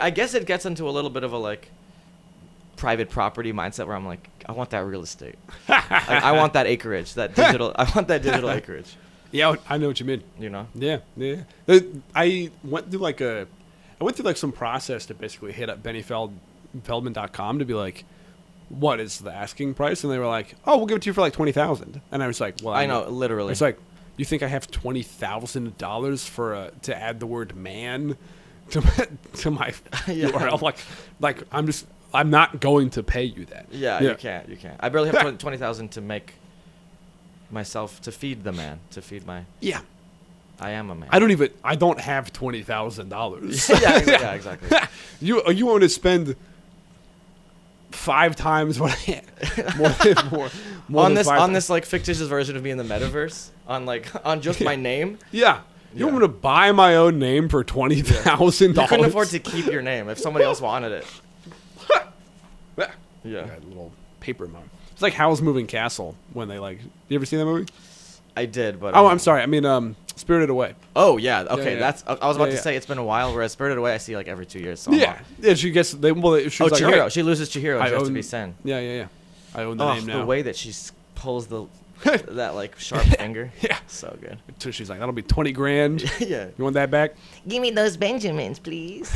I guess it gets into a little bit of a like private property mindset where I'm like, I want that real estate. I want that acreage, that digital. I want that digital acreage. Yeah, I know what you mean. You know? Yeah. I went through some process to basically hit up BennyFeldman.com to be like, what is the asking price? And they were like, oh, we'll give it to you for like $20,000. And I was like, well, I know, literally. It's like, you think I have $20,000 to add the word man to my URL? Like I'm not going to pay you that. Yeah. You can't. I barely have 20,000 to make myself, to feed the man, to feed my. Yeah. I am a man. I don't have $20,000. yeah, exactly. You want to spend 5 times what I more on this like fictitious version of me in the metaverse on just my name. Yeah. You want me to buy my own name for $20,000? You couldn't afford to keep your name if somebody else wanted it. Yeah. A little paper mug. It's like Howl's Moving Castle when they you ever see that movie? I did, but I'm sorry. I mean Spirited Away. Oh yeah, okay. Yeah. That's I was about to say it's been a while. Whereas Spirited Away, I see like every 2 years. So she gets she's Chihiro. Like, she loses Chihiro. She has to be Sen. Yeah. I own the name now. The way that she pulls that like sharp finger. Yeah, so good. So she's like, that'll be $20,000. Yeah. You want that back? Give me those Benjamins, please.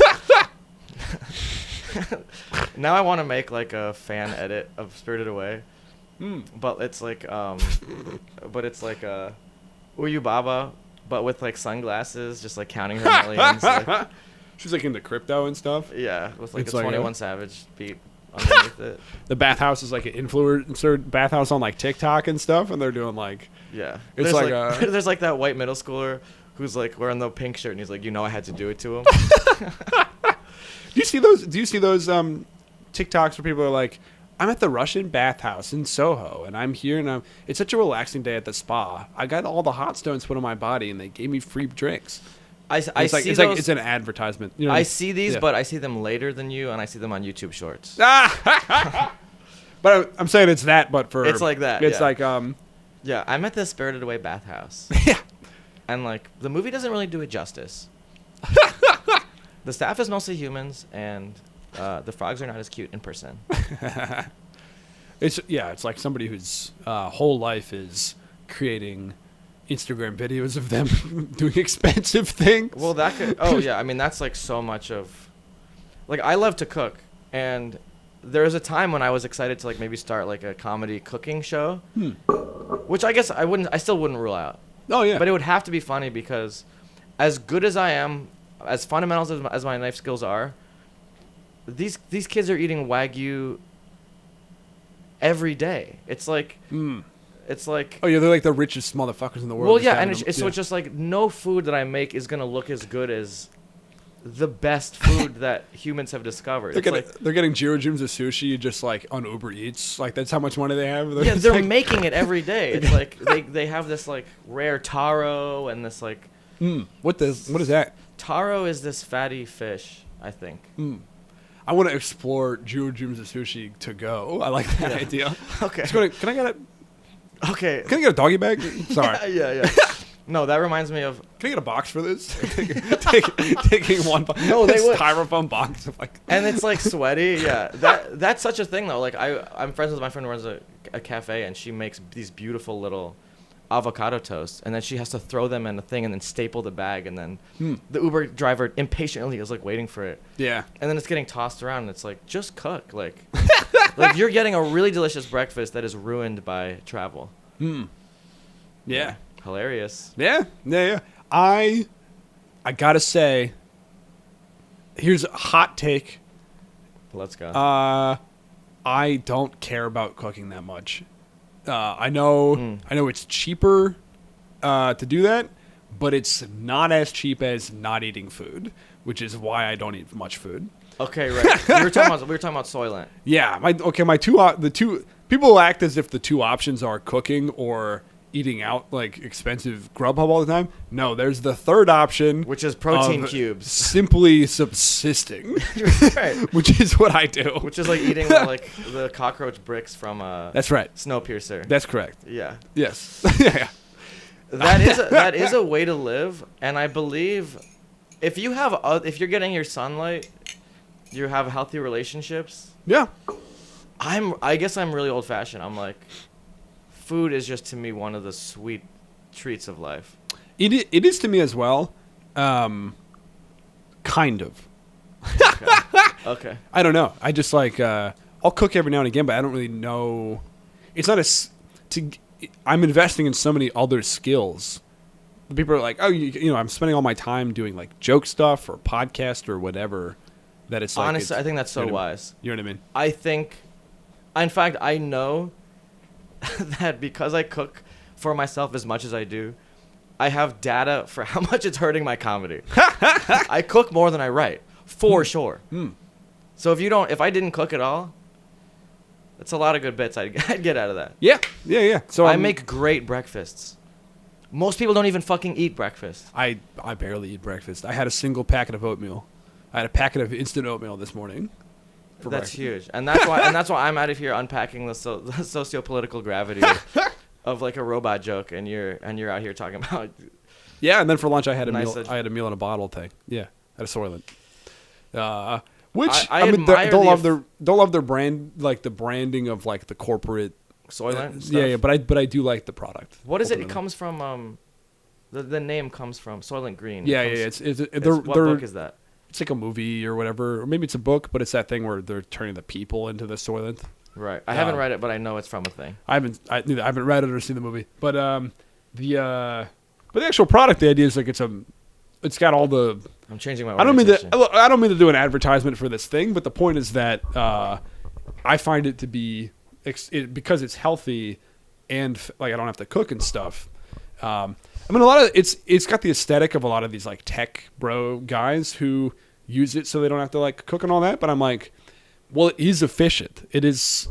Now I want to make like a fan edit of Spirited Away. But it's like Uyu Baba, but with like sunglasses, just like counting her millions. Like, she's like into crypto and stuff. Yeah, with like a 21 Savage beat underneath it. The bathhouse is like an influencer bathhouse on like TikTok and stuff, and they're doing like It's there's like that white middle schooler who's like wearing the pink shirt, and he's like, I had to do it to him. Do you see those TikToks where people are like, I'm at the Russian bathhouse in Soho, and I'm here, and it's such a relaxing day at the spa. I got all the hot stones put on my body, and they gave me free drinks. It's an advertisement. You know I see these, but I see them later than you, and I see them on YouTube Shorts. But I'm saying it's that, but for it's like that. It's like Yeah, I'm at the Spirited Away bathhouse. Yeah, and like the movie doesn't really do it justice. The staff is mostly humans, and the frogs are not as cute in person. It's like somebody whose whole life is creating Instagram videos of them doing expensive things. Well, that could. Oh yeah, I mean that's like so much of. Like I love to cook, and there was a time when I was excited to like maybe start like a comedy cooking show, which I guess I still wouldn't rule out. Oh yeah. But it would have to be funny because, as good as I am, as fundamentals as my knife skills are, these kids are eating Wagyu every day. It's like. It's like. Oh yeah, they're like the richest motherfuckers in the world. Well, yeah, and so it's just like no food that I make is gonna look as good as the best food that humans have discovered. They're getting Jiro Jim's of sushi just like on Uber Eats. Like that's how much money they have. They're like, making it every day. It's like they have this like rare taro and this like. What is that? Taro is this fatty fish, I think. I want to explore Jiro Jim's of sushi to go. I like that idea. Okay. Can I get it? Okay. Can I get a doggy bag? Sorry. Yeah. No, that reminds me of. Can I get a box for this? Taking one box. No, they would. Styrofoam box of like. And it's like sweaty. Yeah, that's such a thing though. Like I'm friends with my friend who runs a cafe, and she makes these beautiful little avocado toasts, and then she has to throw them in a thing and then staple the bag, and then the Uber driver impatiently is like waiting for it. Yeah. And then it's getting tossed around, and it's like just cook, like you're getting a really delicious breakfast that is ruined by travel. Yeah. Hilarious. Yeah. I gotta say, here's a hot take. Let's go. I don't care about cooking that much. I know it's cheaper to do that, but it's not as cheap as not eating food, which is why I don't eat much food. Okay, right. we were talking about Soylent. Yeah. The two people act as if the two options are cooking or eating out like expensive Grubhub all the time. No, there's the third option, which is protein cubes. Simply subsisting, right? Which is what I do. Which is like eating the cockroach bricks from That's right. Snowpiercer. That's correct. Yeah. Yes. Yeah. That is a way to live, and I believe if you're getting your sunlight, you have healthy relationships. Yeah. I guess I'm really old fashioned. I'm like, food is just to me one of the sweet treats of life. It is to me as well. Kind of. Okay. I don't know. I just like I'll cook every now and again, but I don't really know. It's not I'm investing in so many other skills. People are like, oh, I'm spending all my time doing like joke stuff or podcast or whatever. That it's like, honestly, I think that's so wise. You know what I mean? I think, in fact, I know that because I cook for myself as much as I do, I have data for how much it's hurting my comedy. I cook more than I write, for sure. So if I didn't cook at all, that's a lot of good bits I'd get out of that. Yeah. So I make great breakfasts. Most people don't even fucking eat breakfast. I barely eat breakfast. I had a single packet of oatmeal. I had a packet of instant oatmeal this morning. That's huge, and that's why I'm out of here unpacking the socio-political gravity of like a robot joke, and you're out here talking about. Yeah, and then for lunch I had a meal. I had a meal in a bottle thing. Yeah, at a Soylent. Which I mean, don't love their brand, like the branding of like the corporate Soylent. Yeah, but I do like the product. What is it? It comes from the name comes from Soylent Green. Yeah. What book is that? It's like a movie or whatever, or maybe it's a book, but it's that thing where they're turning the people into the Soylent. Right. I haven't read it, but I know it's from a thing. I haven't read it or seen the movie, but the actual product, the idea is like it's got all the. I'm changing my. I don't mean to do an advertisement for this thing, but the point is that I find it to be because it's healthy, and like I don't have to cook and stuff. I mean, a lot of it's got the aesthetic of a lot of these like tech bro guys who use it so they don't have to like cook and all that. But I'm like, well, it is efficient. It is.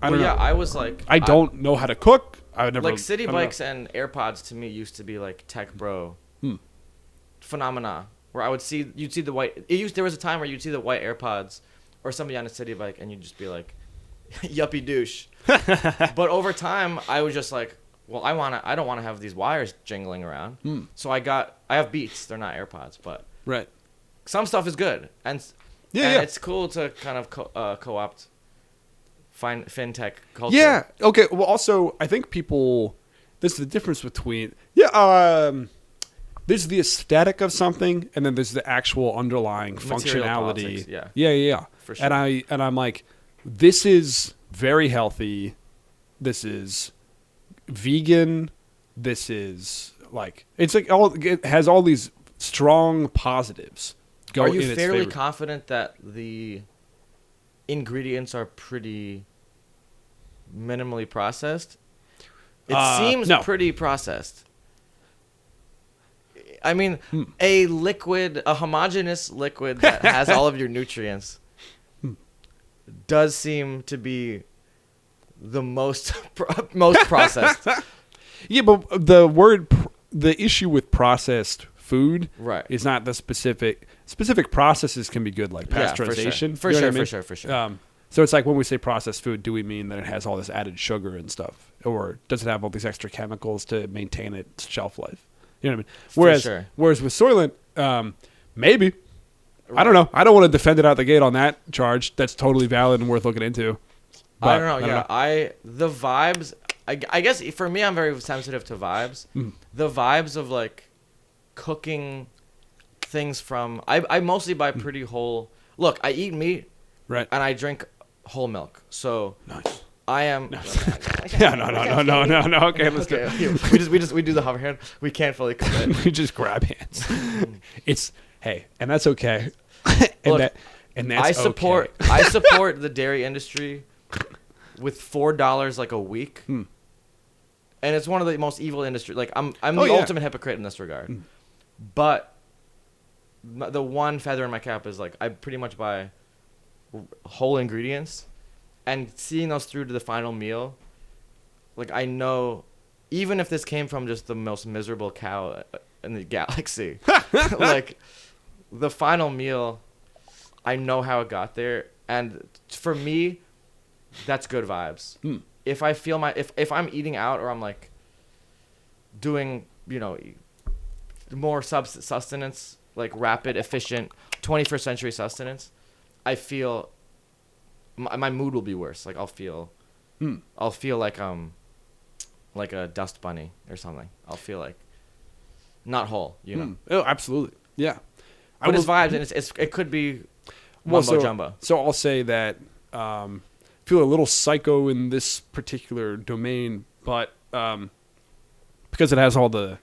I don't know. I was like, I don't know how to cook. I would never like City Bikes and AirPods to me used to be like tech bro phenomena where you'd see the white. There was a time where you'd see the white AirPods or somebody on a City Bike and you'd just be like, yuppie douche. But over time, I was just like, well, I don't want to have these wires jingling around. So I have Beats. They're not AirPods, but right. Some stuff is good, and And it's cool to kind of co-opt fintech culture. Yeah. Okay. Well, also, I think people. There's the difference between there's the aesthetic of something, and then there's the actual underlying Material functionality. Politics, Yeah. For sure. And I'm like, this is very healthy. This is vegan. This is like it has all these strong positives. Are you fairly confident that the ingredients are pretty minimally processed? It seems pretty processed. I mean, a homogeneous liquid that has all of your nutrients does seem to be the most processed. Yeah, but the issue with processed food is not the specific processes can be good, like pasteurization. For sure. So it's like when we say processed food, do we mean that it has all this added sugar and stuff, or does it have all these extra chemicals to maintain its shelf life? You know what I mean? Whereas with Soylent, maybe. Right. I don't know. I don't want to defend it out the gate on that charge. That's totally valid and worth looking into. But I don't know. The vibes. I guess for me, I'm very sensitive to vibes. The vibes of like cooking things from. I mostly buy pretty whole. Look, I eat meat, right, and I drink whole milk. So nice. I am. No. Okay, let's go. We do the hover hand. We can't fully commit. We just grab hands. And that's okay. Look, that's I support the dairy industry with $4 like a week, and it's one of the most evil industries. Like I'm the ultimate hypocrite in this regard. But the one feather in my cap is like I pretty much buy whole ingredients. And seeing those through to the final meal, like I know, even if this came from just the most miserable cow in the galaxy, like the final meal, I know how it got there, and for me, that's good vibes. If I feel if I'm eating out or I'm like doing more sustenance, like rapid, efficient, 21st century sustenance, I feel. My mood will be worse. Like I'll feel like a dust bunny or something. I'll feel like not whole. Oh, absolutely. Yeah. But it's vibes, and it could be mumbo jumbo. So I'll say that feel a little psycho in this particular domain, but because it has all the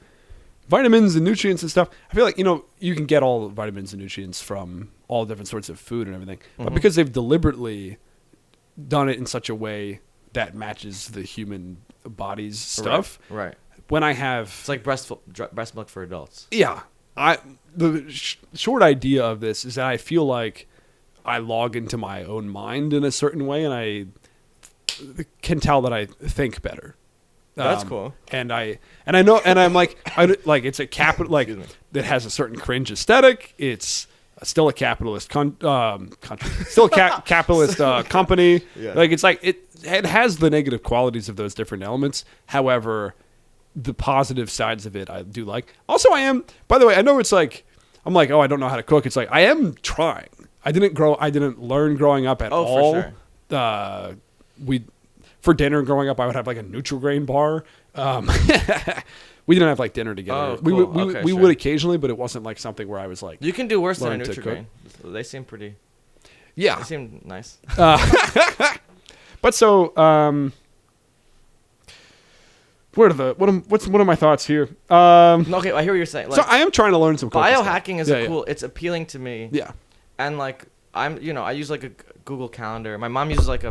vitamins and nutrients and stuff, I feel like you can get all the vitamins and nutrients from all different sorts of food and everything, but because they've deliberately done it in such a way that matches the human body's stuff. Right. When I have... It's like breast milk for adults. Yeah. The short idea of this is that I feel like I log into my own mind in a certain way, and I can tell that I think better. That's cool. And I know, and I'm like, it's a capital, like that has a certain cringe aesthetic. It's still a capitalist still a capitalist company. Yeah. Like it's like it has the negative qualities of those different elements. However, the positive sides of it I do like. Also, by the way, I know it's like I'm like, I don't know how to cook. It's like I am trying. I didn't learn growing up at all. For sure. For dinner growing up, I would have like a Nutri-Grain bar. We didn't have like dinner together. Oh, cool. We would occasionally, but it wasn't like something where I was like. You can do worse than a Nutri-Grain. They seem pretty. Yeah. They seem nice. But so, what are my thoughts here? Okay, I hear what you're saying. Like, so I am trying to learn some biohacking is cool. It's appealing to me. Yeah. And like I use like a Google Calendar. My mom uses like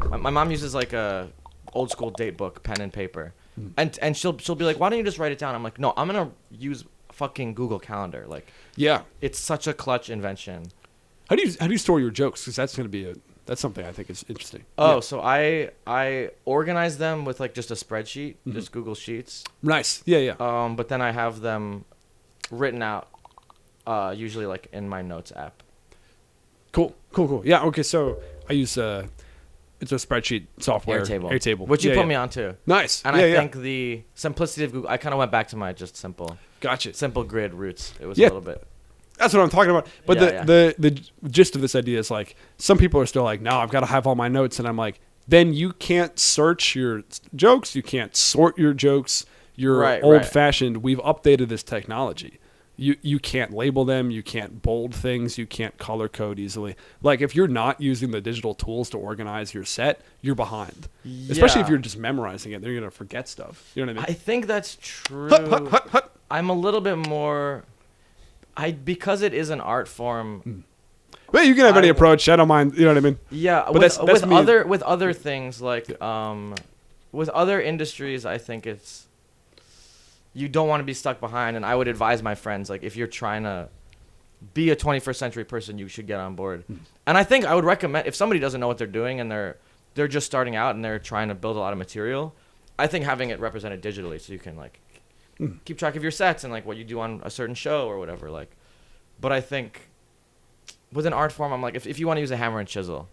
my mom uses like a old school date book, pen and paper. And she'll be like, why don't you just write it down? I'm like, no, I'm gonna use fucking Google Calendar. Like, yeah, it's such a clutch invention. How do you store your jokes? Because that's something I think is interesting. Oh, yeah. So I organize them with like just a spreadsheet, just Google Sheets. Nice. Yeah. But then I have them written out, usually like in my notes app. Cool. Yeah. Okay. So I use it's a spreadsheet software. Airtable. Which you put me on to. Nice. And I think the simplicity of Google, I kind of went back to my just simple. Gotcha. Simple grid roots. It was a little bit. That's what I'm talking about. But the gist of this idea is like some people are still like, no, I've got to have all my notes, and I'm like, then you can't search your jokes, you can't sort your jokes. You're old-fashioned. We've updated this technology. You can't label them. You can't bold things. You can't color code easily. Like, if you're not using the digital tools to organize your set, you're behind. Yeah. Especially if you're just memorizing it. Then you're going to forget stuff. You know what I mean? I think that's true. I'm a little bit more... because it is an art form... But you can have any approach. I don't mind. You know what I mean? Yeah. But with other things, like... with other industries, I think it's... You don't want to be stuck behind, and I would advise my friends, like, if you're trying to be a 21st century person, you should get on board. And I think I would recommend, if somebody doesn't know what they're doing and they're just starting out and they're trying to build a lot of material, I think having it represented digitally so you can, like, keep track of your sets and, like, what you do on a certain show or whatever. Like, but I think with an art form, I'm like, if you want to use a hammer and chisel,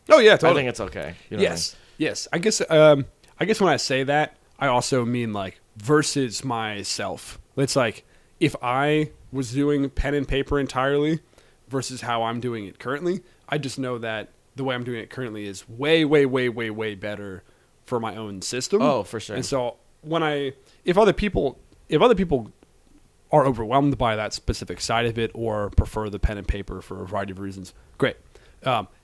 oh yeah, totally. I think it's okay. You know yes, yes. I guess when I say that, I also mean like versus myself. It's like if I was doing pen and paper entirely versus how I'm doing it currently, I just know that the way I'm doing it currently is way, way, way, way, way better for my own system. Oh, for sure. And so if other people are overwhelmed by that specific side of it or prefer the pen and paper for a variety of reasons, great.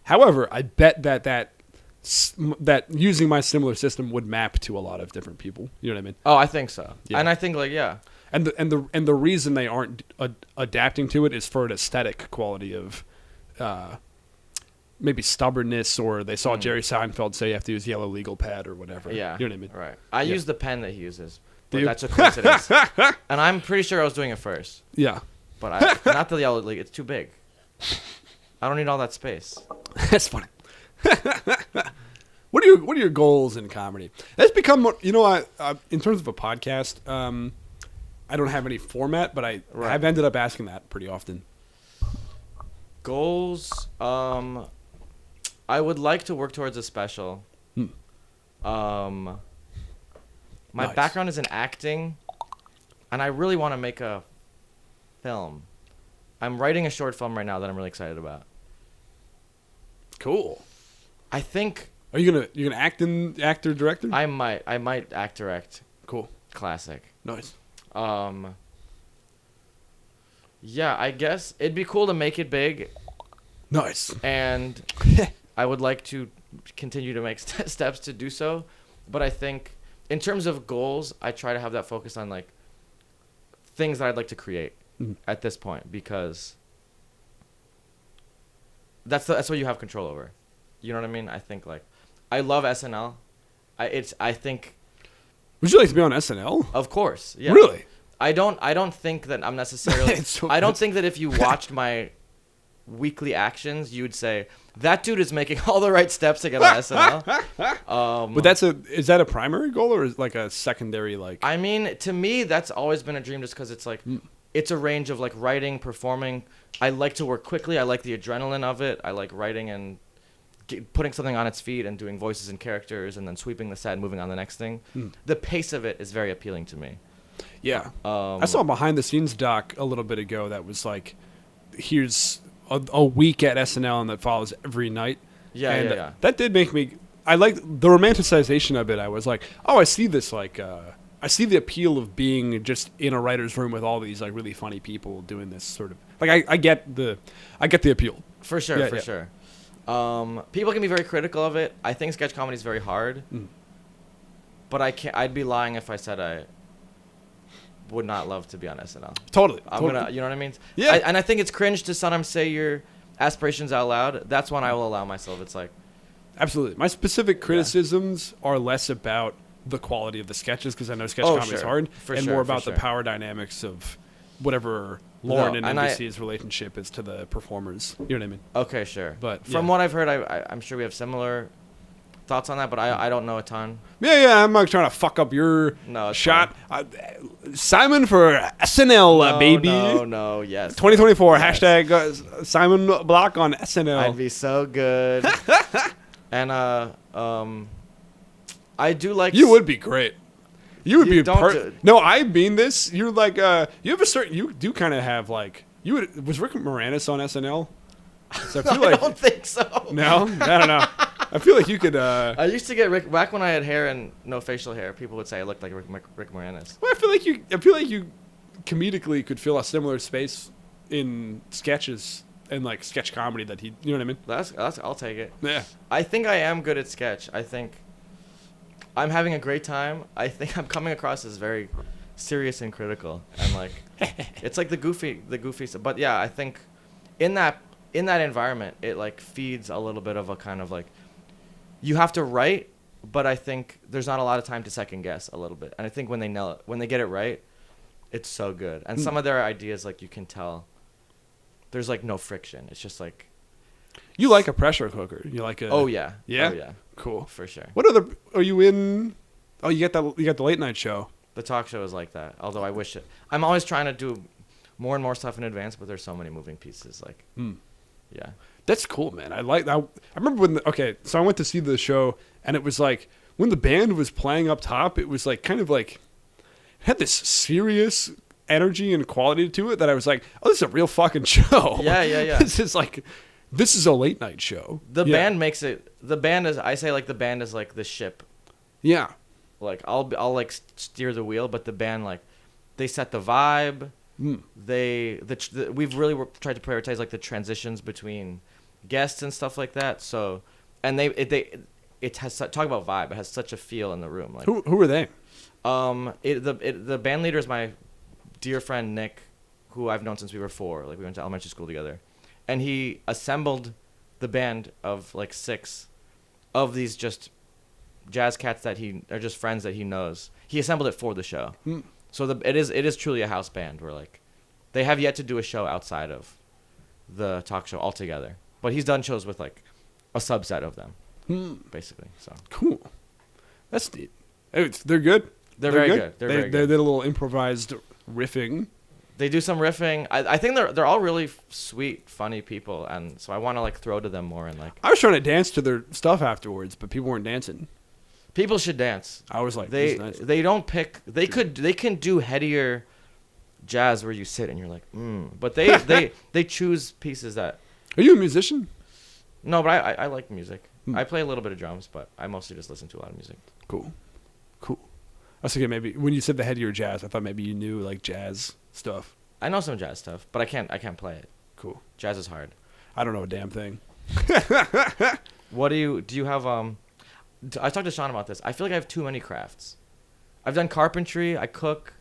However, I bet that using my similar system would map to a lot of different people. You know what I mean? Oh, I think so. Yeah. And I think like, yeah. And the reason they aren't adapting to it is for an aesthetic quality of maybe stubbornness, or they saw Jerry Seinfeld say you have to use yellow legal pad or whatever. Yeah. You know what I mean? Right. I use the pen that he uses. But that's a coincidence. And I'm pretty sure I was doing it first. Yeah. But not the yellow legal. It's too big. I don't need all that space. That's funny. What are your goals in comedy? That's become more, in terms of a podcast, I don't have any format, but I've ended up asking that pretty often. Goals, I would like to work towards a special. My background is in acting, and I really want to make a film. I'm writing a short film right now that I'm really excited about. Cool. I think. Are you gonna act or director? I might act direct. Cool. Classic. Nice. Yeah, I guess it'd be cool to make it big. Nice. And I would like to continue to make steps to do so, but I think in terms of goals, I try to have that focus on like things that I'd like to create at this point, because that's what you have control over. You know what I mean? I think like I love SNL. I think. Would you like to be on SNL? Of course. Yeah. Really? I don't think that I'm necessarily. I don't think that if you watched my weekly actions, you'd say that dude is making all the right steps to get on SNL. But is that a primary goal or is like a secondary like? I mean, to me, that's always been a dream, just because it's like it's a range of like writing, performing. I like to work quickly. I like the adrenaline of it. I like writing and putting something on its feet and doing voices and characters and then sweeping the set and moving on the next thing. The pace of it is very appealing to me. Yeah. I saw a behind the scenes doc a little bit ago that was like, here's a week at SNL and that follows every night. Yeah. That did make me, I like the romanticization of it. I was like, oh, I see this like, I see the appeal of being just in a writer's room with all these like really funny people doing this sort of, like I get the appeal. For sure, sure. People can be very critical of it. I think sketch comedy is very hard, but I'd be lying if I said I would not love to be on SNL. Totally. You know what I mean? Yeah. And I think it's cringe to sometimes say your aspirations out loud. That's when I will allow myself. It's like, absolutely. My specific criticisms are less about the quality of the sketches, because I know sketch comedy is hard, more about the power dynamics of whatever Lauren and NBC's relationship is to the performers. You know what I mean? Okay, sure. But from what I've heard, I'm sure we have similar thoughts on that, but I don't know a ton. Yeah, I'm not trying to fuck up your shot. Simon for SNL, baby. No, yes. 2024, yes. Hashtag Simon Bloch on SNL. I'd be so good. And I do like... You would be great. You would be... No, I mean this. You're like... you have a certain... You do kind of have like... Was Rick Moranis on SNL? So I don't think so. No, I don't know. I feel like you could. I used to get Rick back when I had hair and no facial hair. People would say I looked like Rick Moranis. Well, I feel like you comedically could fill a similar space in sketches and like sketch comedy that he. You know what I mean? That's I'll take it. Yeah. I think I am good at sketch. I think I'm having a great time. I think I'm coming across as very serious and critical, and like it's like the goofy stuff. But yeah, I think in that environment, it like feeds a little bit of a kind of like you have to write, but I think there's not a lot of time to second guess a little bit. And I think when they nail it, when they get it right, it's so good. And some of their ideas, like you can tell, there's like no friction. It's just like you like a pressure cooker. You like a yeah. Cool, for sure. What other are you in? Oh, you got the late night show. The talk show is like that. Although I wish it. I'm always trying to do more and more stuff in advance, but there's so many moving pieces. Like, yeah, that's cool, man. I like that. I remember when. So I went to see the show, and it was like when the band was playing up top. It was like kind of like it had this serious energy and quality to it that I was like, oh, this is a real fucking show. Yeah. This is a late night show. The band makes it. The band is. I say like the band is like the ship. Yeah. Like I'll like steer the wheel, but the band like they set the vibe. We've really tried to prioritize like the transitions between guests and stuff like that. So, and it has talk about vibe. It has such a feel in the room. Like who are they? The band leader is my dear friend Nick, who I've known since we were 4. Like we went to elementary school together, and he assembled the band of like 6 of these just jazz cats that are just friends that he knows. He assembled it for the show. So it is truly a house band where like they have yet to do a show outside of the talk show altogether. But he's done shows with like a subset of them, basically. So cool. That's neat. They're good. They're very good. They're very good. They did a little improvised riffing. They do some riffing. I think they're all really sweet, funny people, and so I want to like throw to them more and like. I was trying to dance to their stuff afterwards, but people weren't dancing. People should dance. I was like, they don't pick. They can do headier jazz where you sit and you're like, but they choose pieces that. Are you a musician? No, but I like music. I play a little bit of drums, but I mostly just listen to a lot of music. Cool. I was thinking maybe when you said the headier jazz, I thought maybe you knew like jazz stuff. I know some jazz stuff, but I can't play it. Cool. Jazz is hard. I don't know a damn thing. What do you have? I talked to Sean about this. I feel like I have too many crafts. I've done carpentry. I cook.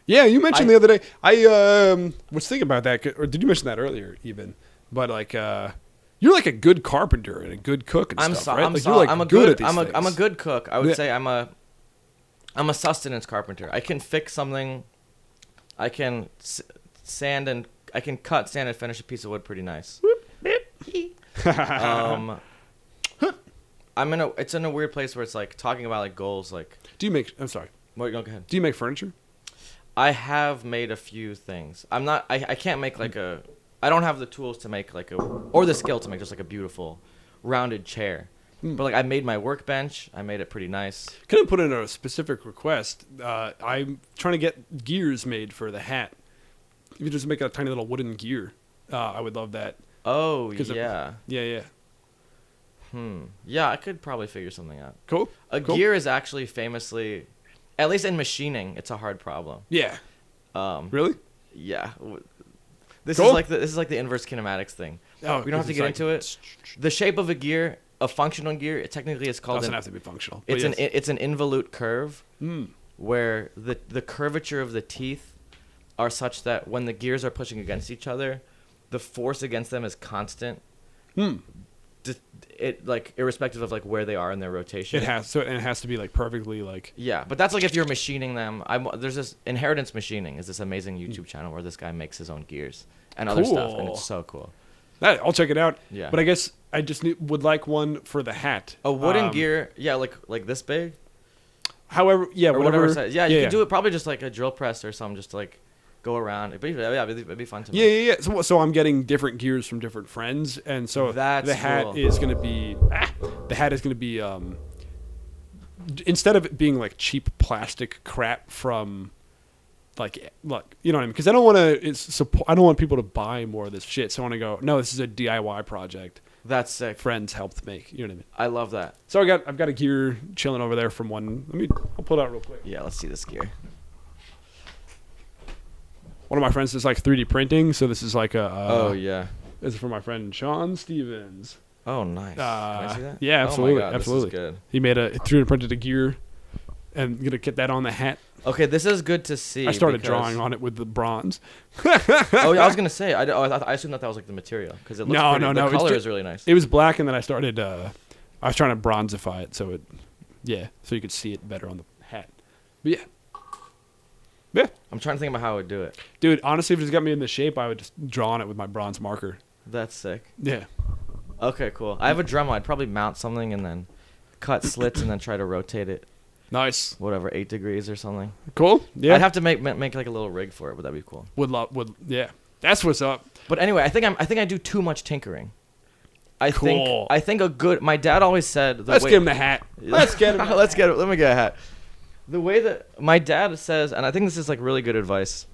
Yeah, you mentioned the other day. I was thinking about that, or did you mention that earlier even? But like, you're like a good carpenter and a good cook and stuff, right? I'm a good cook. I would say I'm a sustenance carpenter. I can fix something. I can sand and I can cut, sand, and finish a piece of wood pretty nice. It's in a weird place where it's like talking about like goals. Like, I'm sorry. Wait, no, go ahead. Do you make furniture? I have made a few things. I can't make like I don't have the tools to make like or the skill to make just like a beautiful rounded chair. But like I made my workbench. I made it pretty nice. Can I put in a specific request? I'm trying to get gears made for the hat. If you just make a tiny little wooden gear, I would love that. Oh, yeah. Yeah. Yeah, I could probably figure something out. Cool. Gear is actually famously, at least in machining, it's a hard problem. Yeah. Really? Yeah. This is like the inverse kinematics thing. Oh, we don't have to get into it. The shape of a gear, a functional gear, it technically is called. Doesn't have to be functional. It's an involute curve, where the curvature of the teeth are such that when the gears are pushing against each other, the force against them is constant. It like irrespective of like where they are in their rotation. It has to be like perfectly like. Yeah, but that's like if you're machining them. There's this Inheritance Machining is this amazing YouTube channel where this guy makes his own gears and other stuff, and it's so cool. I'll check it out. Yeah. But I guess I just would like one for the hat. A wooden gear, yeah, like this big. However, yeah, or whatever size. Yeah, you can do it probably just like a drill press or something, just to like go around. It'd be fun to make. Yeah. So I'm getting different gears from different friends, and so the hat is going to be instead of it being like cheap plastic crap from like, look, you know what I mean? Because I don't want to. I don't want people to buy more of this shit. So I want to go. No, this is a DIY project. That's sick. Friends helped make. You know what I mean? I love that. So I've got a gear chilling over there from one. I'll pull it out real quick. Yeah, let's see this gear. One of my friends does like 3D printing, so this is like a. Oh yeah. This is for my friend Sean Stevens. Oh nice. Can I see that? Yeah, absolutely, oh my God, absolutely. This is good. He made 3D printed a gear, and gonna get that on the hat. Okay, this is good to see. I started drawing on it with the bronze. Oh, yeah, I was gonna say. I assumed that was like the material because it looks pretty. No. The color is really nice. It was black, and then I started. I was trying to bronzify it, so you could see it better on the hat. But yeah. I'm trying to think about how I would do it. Dude, honestly, if it just got me in the shape, I would just draw on it with my bronze marker. That's sick. Yeah. Okay, cool. I have a Dremel. I'd probably mount something and then cut slits and then try to rotate it. Nice. Whatever, 8 degrees or something. Cool. Yeah. I'd have to make like a little rig for it, but that'd be cool. Yeah. That's what's up. But anyway, I think I do too much tinkering. Cool. I think my dad always said Let's get him the hat. Let's get him. Let me get a hat. The way that my dad says, and I think this is like really good advice.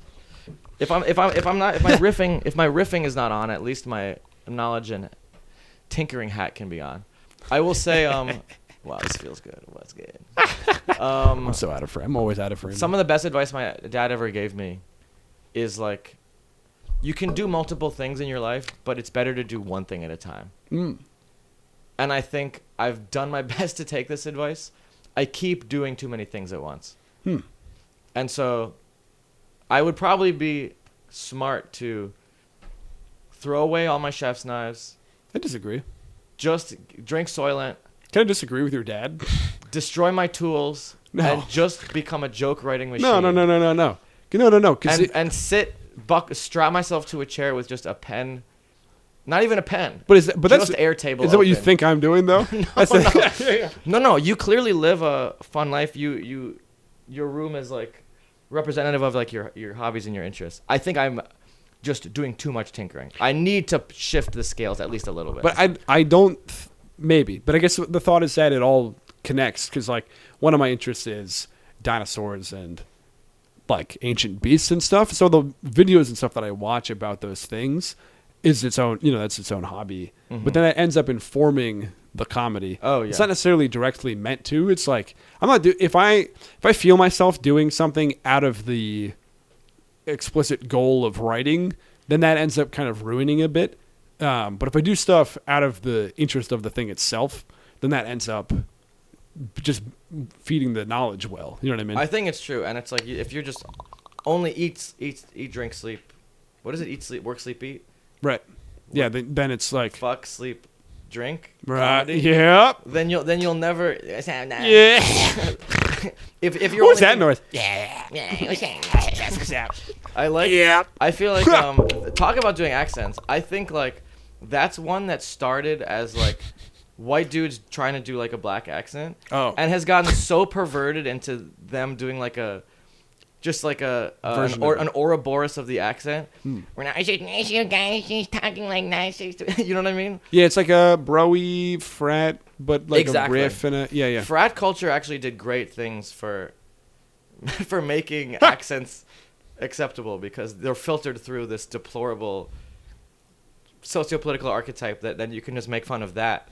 If my riffing is not on, at least my knowledge and tinkering hat can be on. I will say, wow, this feels good. What's good? I'm so out of frame. I'm always out of frame. Some of the best advice my dad ever gave me is like, you can do multiple things in your life, but it's better to do one thing at a time. And I think I've done my best to take this advice. I keep doing too many things at once. And so I would probably be smart to throw away all my chef's knives. I disagree. Just drink Soylent. Can I distract with your dad? Destroy my tools. No. And just become a joke writing machine. No. No. Strap myself to a chair with just a pen. Not even a pen. That's Airtable. Is that what you think I'm doing though? No. You clearly live a fun life. Your room is like representative of like your hobbies and your interests. I think I'm just doing too much tinkering. I need to shift the scales at least a little bit. But I don't maybe. But I guess the thought is that it all connects because like one of my interests is dinosaurs and like ancient beasts and stuff. So the videos and stuff that I watch about those things is its own, that's its own hobby. Mm-hmm. But then it ends up informing the comedy. Oh yeah. It's not necessarily directly meant to. It's like if I feel myself doing something out of the explicit goal of writing, then that ends up kind of ruining a bit. But if I do stuff out of the interest of the thing itself, then that ends up just feeding the knowledge well. You know what I mean? I think it's true, and it's like if you're just only eat, drink, sleep. What is it? Eat, sleep, work, sleep, eat. Right. Yeah. Then it's like fuck, sleep, drink. Right. Comedy. Yep. Then you'll never. Yeah. if you're. What's that noise? Yeah. I like. Yeah. I feel like talk about doing accents. I think like that's one that started as like white dudes trying to do like a black accent. Oh. And has gotten so perverted into them doing like an Ouroboros of the accent. When I said nice, you guys, she's talking like nice. You know what I mean? Yeah, it's like a bro-y frat, but like exactly. a riff and a yeah. Frat culture actually did great things for making accents acceptable because they're filtered through this deplorable socio-political archetype that then you can just make fun of that.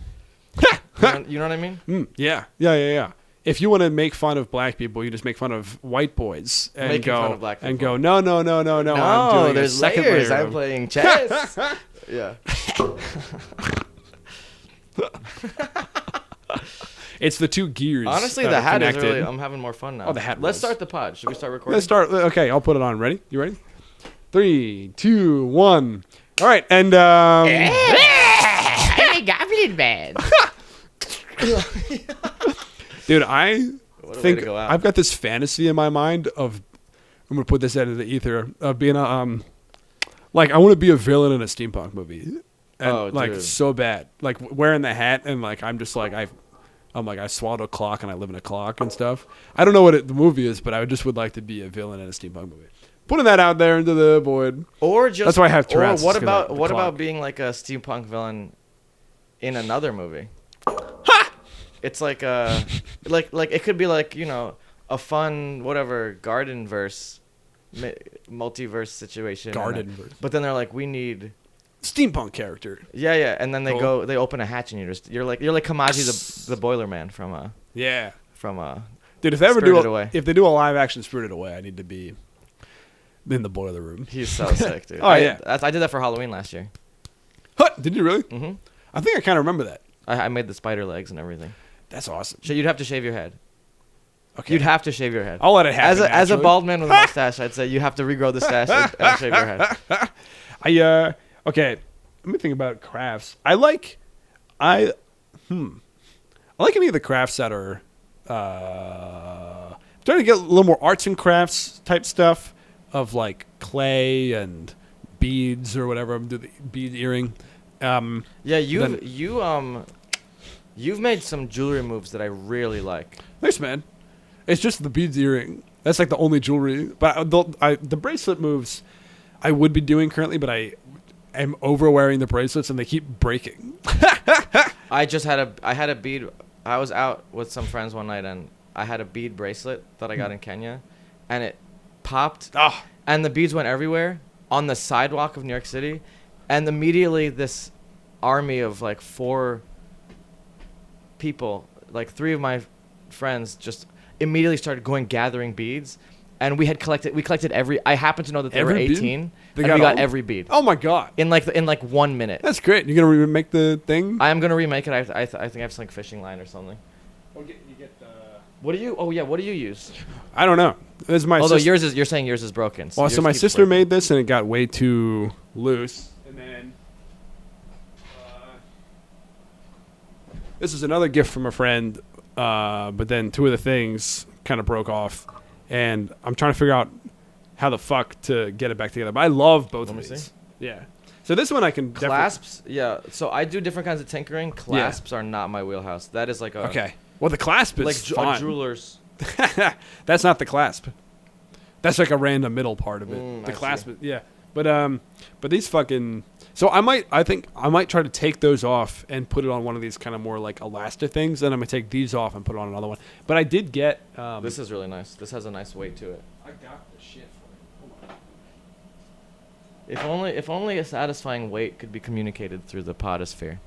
You know what I mean? Yeah. If you want to make fun of black people, you just make fun of white boys and fun of black people. and go no. No, I'm doing there's a second layers. layer I'm playing chess. Yeah. It's the two gears. Honestly, the hat is really. I'm having more fun now. Oh, the hat. Let's start the pod. Should we start recording? Let's start. Okay, I'll put it on. Ready? You ready? 3, 2, 1. All right, and I'm a goblin man. Dude, I think go out. I've got this fantasy in my mind of I'm gonna put this out of the ether of being a like I want to be a villain in a steampunk movie, and like dude. so bad, like wearing the hat and like I'm just like I'm like I swallowed a clock and I live in a clock and stuff. I don't know what the movie is, but I would like to be a villain in a steampunk movie. Putting that out there into the void. Or just that's why I have Tourette's. Or what about being like a steampunk villain in another movie? It's like like it could be like a fun whatever garden verse multiverse situation. Gardenverse. But then they're like, we need steampunk character. Yeah, and then they open a hatch and you're like Kamaji the Boiler Man from Dude, if they ever if they do a live action Spirited Away, I need to be in the boiler room. He's so sick, dude. I did that for Halloween last year. What? Did you really? Mm-hmm. I think I kind of remember that. I made the spider legs and everything. That's awesome. So you'd have to shave your head. Okay. You'd have to shave your head. I'll let it happen. As a bald man with a mustache, I'd say you have to regrow the stash and shave your head. Okay. Let me think about crafts. I like any of the crafts that are trying to get a little more arts and crafts type stuff of like clay and beads or whatever. I'm doing the bead earring. You've made some jewelry moves that I really like. Thanks, man. It's just the beads earring. That's like the only jewelry. But the bracelet moves I would be doing currently, but I am over wearing the bracelets and they keep breaking. I had a bead. I was out with some friends one night and I had a bead bracelet that I got in Kenya, and it popped, and the beads went everywhere on the sidewalk of New York City, and immediately this army of like 4 people, like 3 of my friends, just immediately started gathering beads, and we collected every. I happened to know that they were 18, and we got every bead. Oh my god! In like 1 minute. That's great. You're gonna remake the thing? I am gonna remake it. I think I have some like fishing line or something. What do you? Oh yeah, what do you use? I don't know. This is my. Although you're saying yours is broken. So so my sister made this and it got way too loose, and then this is another gift from a friend, but then 2 of the things kind of broke off, and I'm trying to figure out how the fuck to get it back together. But I love both of these. Yeah. So this one I can clasps. Yeah. So I do different kinds of tinkering. Clasps are not my wheelhouse. That is like a okay. Well, the clasp is like fine. A jeweler's. That's not the clasp. That's like a random middle part of it. The clasp, yeah. But these fucking. So I think I might try to take those off and put it on one of these kind of more like elastic things. Then I'm gonna take these off and put it on another one. But I did get. This is really nice. This has a nice weight to it. I got the shit for it. Hold on. If only a satisfying weight could be communicated through the podosphere.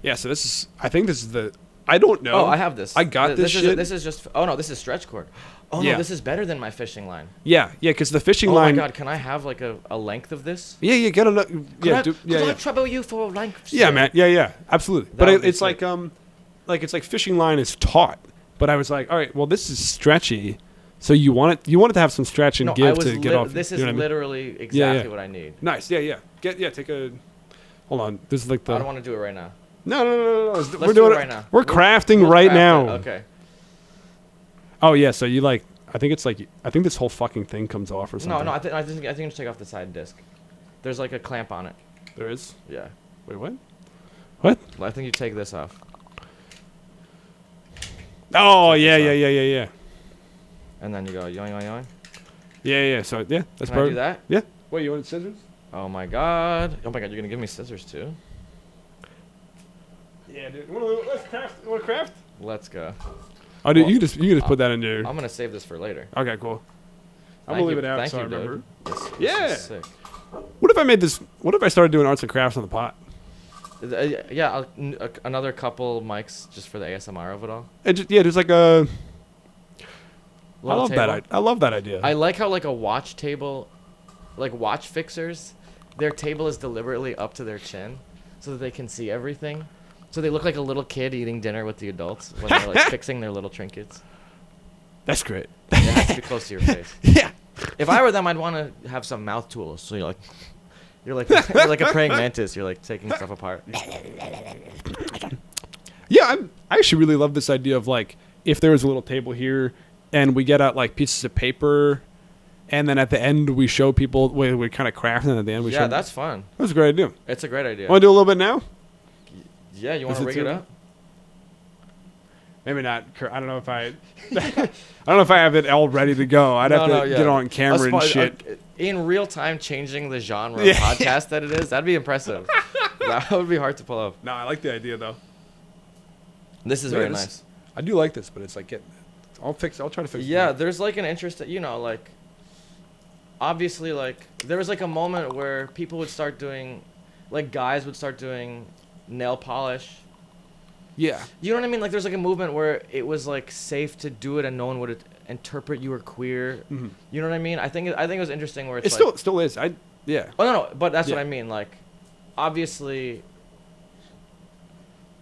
Yeah, so this is. I think this is the. I don't know. Oh, I have this. I got this shit. This is just. Oh no, this is stretch cord. Oh no, this is better than my fishing line. Yeah, because the fishing line. Oh my god, can I have like a length of this? Yeah, you get a. Yeah, could I trouble you for a length? Yeah, man. Yeah, absolutely. But it's like it's like fishing line is taut. But I was like, all right, well, this is stretchy, so you want it to have some stretch and give to get off. This is literally exactly what I need. Nice. Yeah. Take a. Hold on. This is like the. I don't want to do it right now. No. We're doing it right now. We're crafting right now. Okay. Oh yeah, so you like? I think this whole fucking thing comes off or something. No. I think just take off the side disc. There's like a clamp on it. There is. Yeah. Wait, what? What? I think you take this off. Oh yeah. And then you go yoing. Yeah. So yeah, that's Can I do that? Yeah. Wait, you want scissors? Oh my god, you're gonna give me scissors too? Yeah, dude. Let's craft. You want to craft? Let's go. Oh, dude, you can just put that in there. I'm gonna save this for later. Okay, cool. I'm gonna leave it out. Thank you, I remember. This is sick. What if I made this? What if I started doing arts and crafts on the pot? Yeah, another couple mics just for the ASMR of it all. There's like a. I love table. that. I love that idea. I like how like a watch table, like watch fixers, their table is deliberately up to their chin, so that they can see everything. So they look like a little kid eating dinner with the adults when they're like fixing their little trinkets. That's great. It has to be close to your face. Yeah. If I were them, I'd want to have some mouth tools. So you're like a praying mantis. You're like taking stuff apart. Yeah, I actually really love this idea of like if there was a little table here, and we get out like pieces of paper, and then at the end we show people we kind of craft, and at the end we show. Yeah, that's fun. That's a great idea. It's a great idea. Want to do a little bit now? Yeah, you want to rig it up? Maybe not. I don't know if I. I don't know if I have it all ready to go. I'd have to get on camera and shit. In real time, changing the genre of podcast that it is, that'd be impressive. That would be hard to pull off. No, I like the idea though. This is very nice. I do like this, but it's like I'll try to fix it. Yeah, there's like an interest that, you know, like, obviously, like, there was like a moment where people would start doing, like, guys would start doing nail polish. Yeah. You know what I mean? Like, there's like a movement where it was like safe to do it and no one would interpret you were queer. Mm-hmm. You know what I mean? I think it was interesting where it's like, still is. Yeah. Oh no, but that's what I mean. Like, obviously,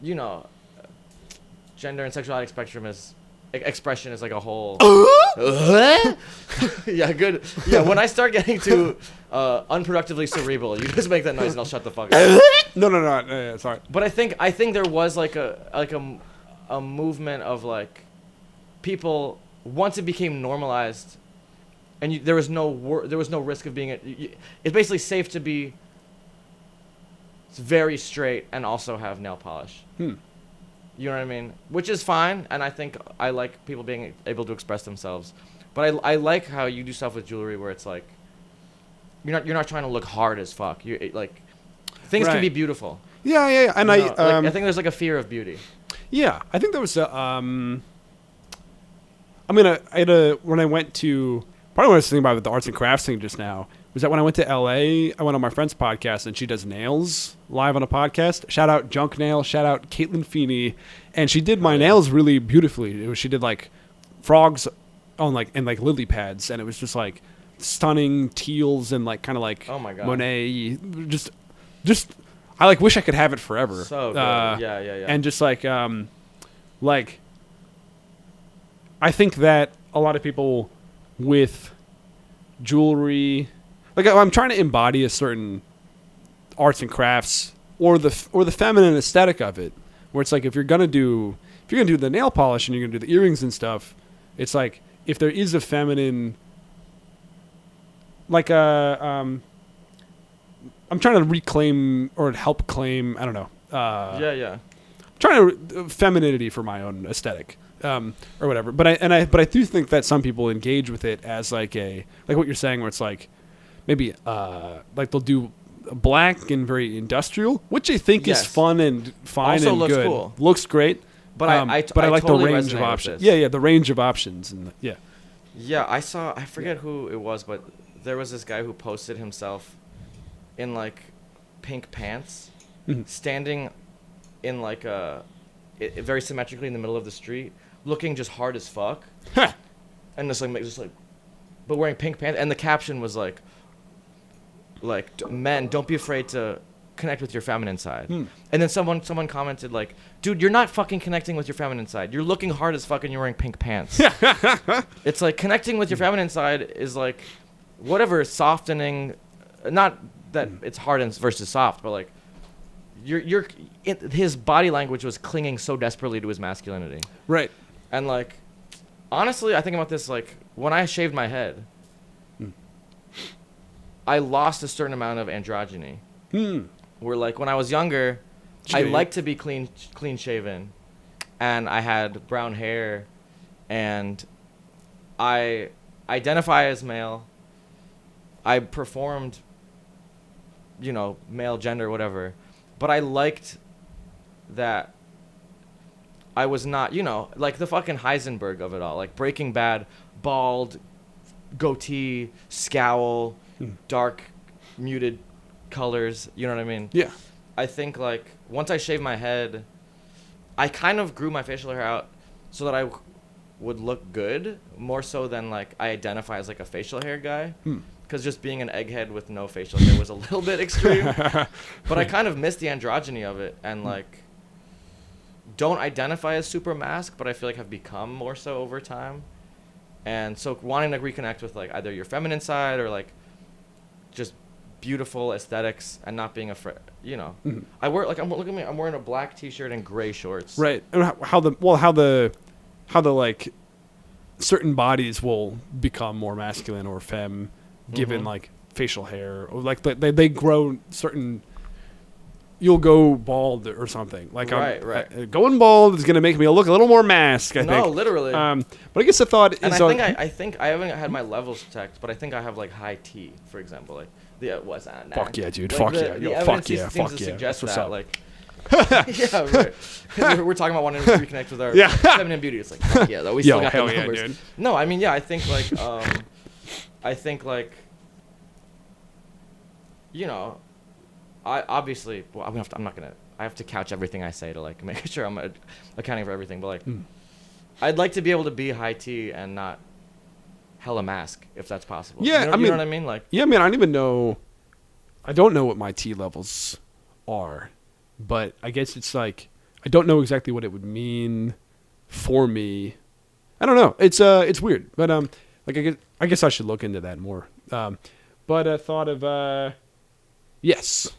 you know, gender and sexuality expression is like a whole. Yeah, good. Yeah, when I start getting too unproductively cerebral, you just make that noise and I'll shut the fuck up. No, sorry. But I think there was like a movement of like people once it became normalized, and there was no risk of being it's basically safe to be very straight and also have nail polish. You know what I mean? Which is fine, and I think I like people being able to express themselves. But I like how you do stuff with jewelry where it's like you're not trying to look hard as fuck. You like things can be beautiful. Yeah. And I think there's like a fear of beauty. Yeah, I think there was when I went to part of what I was thinking about with the arts and crafts thing just now was that when I went to LA, I went on my friend's podcast and she does nails live on a podcast. Shout out Junk Nail, shout out Caitlin Feeney, and she did my nails really beautifully. She did like frogs on like lily pads, and it was just like stunning teals and like kind of like oh my God. Monet. Just I like wish I could have it forever. So good. Yeah. And just like I think that a lot of people with jewelry, like I'm trying to embody a certain arts and crafts or the feminine aesthetic of it, where it's like if you're gonna do the nail polish and you're gonna do the earrings and stuff, it's like if there is a feminine, like I'm trying to reclaim or help claim, I don't know. Yeah. Trying to femininity for my own aesthetic, or whatever. But I do think that some people engage with it as like what you're saying, where it's like maybe like they'll do black and very industrial, which I think is fun and fine also and looks good. Cool. Looks great. But I like totally the range of resonate options. with this. Yeah, the range of options and Yeah, I forget who it was, but there was this guy who posted himself in like pink pants, standing in like very symmetrically in the middle of the street, looking just hard as fuck, and just like, but wearing pink pants, and the caption was like, men, don't be afraid to connect with your feminine side. And then someone commented like, dude, you're not fucking connecting with your feminine side. You're looking hard as fuck and you're wearing pink pants. It's like connecting with your feminine side is like whatever, softening, not that it's hard versus soft, but like his body language was clinging so desperately to his masculinity. Right. And like honestly, I think about this like when I shaved my head, I lost a certain amount of androgyny. Where like when I was younger, I liked to be clean shaven, and I had brown hair, and I identify as male. I performed, male gender, whatever, but I liked that I was not, like the fucking Heisenberg of it all, like Breaking Bad, bald, goatee, scowl, dark, muted colors, you know what I mean? Yeah. I think like once I shaved my head, I kind of grew my facial hair out so that I would look good more so than like I identify as like a facial hair guy. Because just being an egghead with no facial hair was a little bit extreme. But I kind of miss the androgyny of it and like don't identify as super mask, but I feel like have become more so over time. And so wanting to reconnect with like either your feminine side or like just beautiful aesthetics and not being afraid, I wear like look at me, I'm wearing a black t-shirt and gray shorts. Right. And how the like certain bodies will become more masculine or femme given like facial hair or like they grow certain. You'll go bald or something. Like right. Going bald is gonna make me look a little more mask. I think. No, literally. But I guess the thought is. And I think I haven't had my levels checked, but I think I have like high T, for example. Like Yeah, what's that? Fuck yeah, dude. Like fuck the, yeah. The Yo, evidence fuck yeah. seems Fuck to yeah. suggest That's what's that, up. like, yeah, right. We're talking about wanting to reconnect with our feminine beauty. It's like, fuck yeah, though we still got the numbers. Yeah, dude. No, I mean, yeah, I think like, you know, I obviously, well, I have to couch everything I say to like make sure I'm accounting for everything. But like, I'd like to be able to be high tea and not hella mask if that's possible. Yeah, you know what I mean? Like, yeah, man, I don't even know. I don't know what my tea levels are, but I guess it's like I don't know exactly what it would mean for me. I don't know. It's weird, but like I guess I should look into that more. But I thought of yes.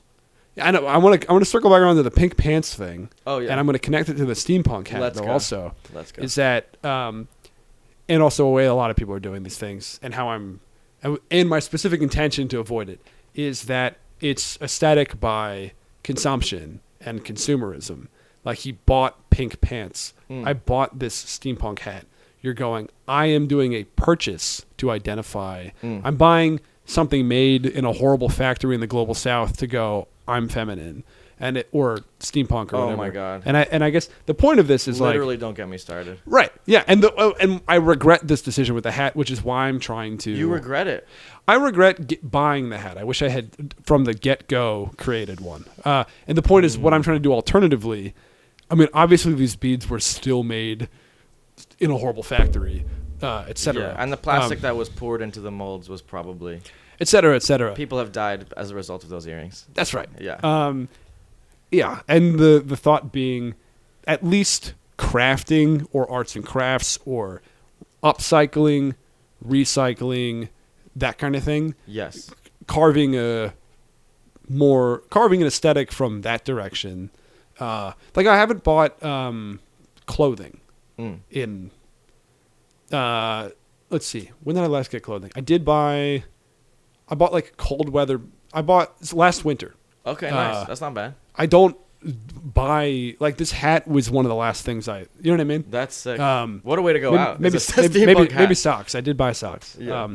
I know. I want to circle back around to the pink pants thing. Oh yeah. And I'm going to connect it to the steampunk hat though. Also, let's go. Is that and also a way a lot of people are doing these things, and how and my specific intention to avoid it is that it's aesthetic by consumption and consumerism. Like he bought pink pants. I bought this steampunk hat. You're going, I am doing a purchase to identify. I'm buying something made in a horrible factory in the global south to go, I'm feminine, or steampunk or whatever. Oh my god! And I guess the point of this is literally don't get me started. Right? Yeah, and I regret this decision with the hat, which is why I'm trying to. You regret it? I regret buying the hat. I wish I had from the get-go created one. And the point is, what I'm trying to do alternatively. I mean, obviously these beads were still made in a horrible factory, etc. Yeah, and the plastic that was poured into the molds was probably, etc., etc. People have died as a result of those earrings. That's right. Yeah. Yeah, and the thought being, at least crafting or arts and crafts or upcycling, recycling, that kind of thing. Yes. Carving an aesthetic from that direction. Like I haven't bought clothing in. Let's see. When did I last get clothing? I bought like cold weather. Last winter. Okay, nice. That's not bad. I don't buy like this hat was one of the last things you know what I mean? That's sick. What a way to go out. Maybe socks. I did buy socks. Yeah.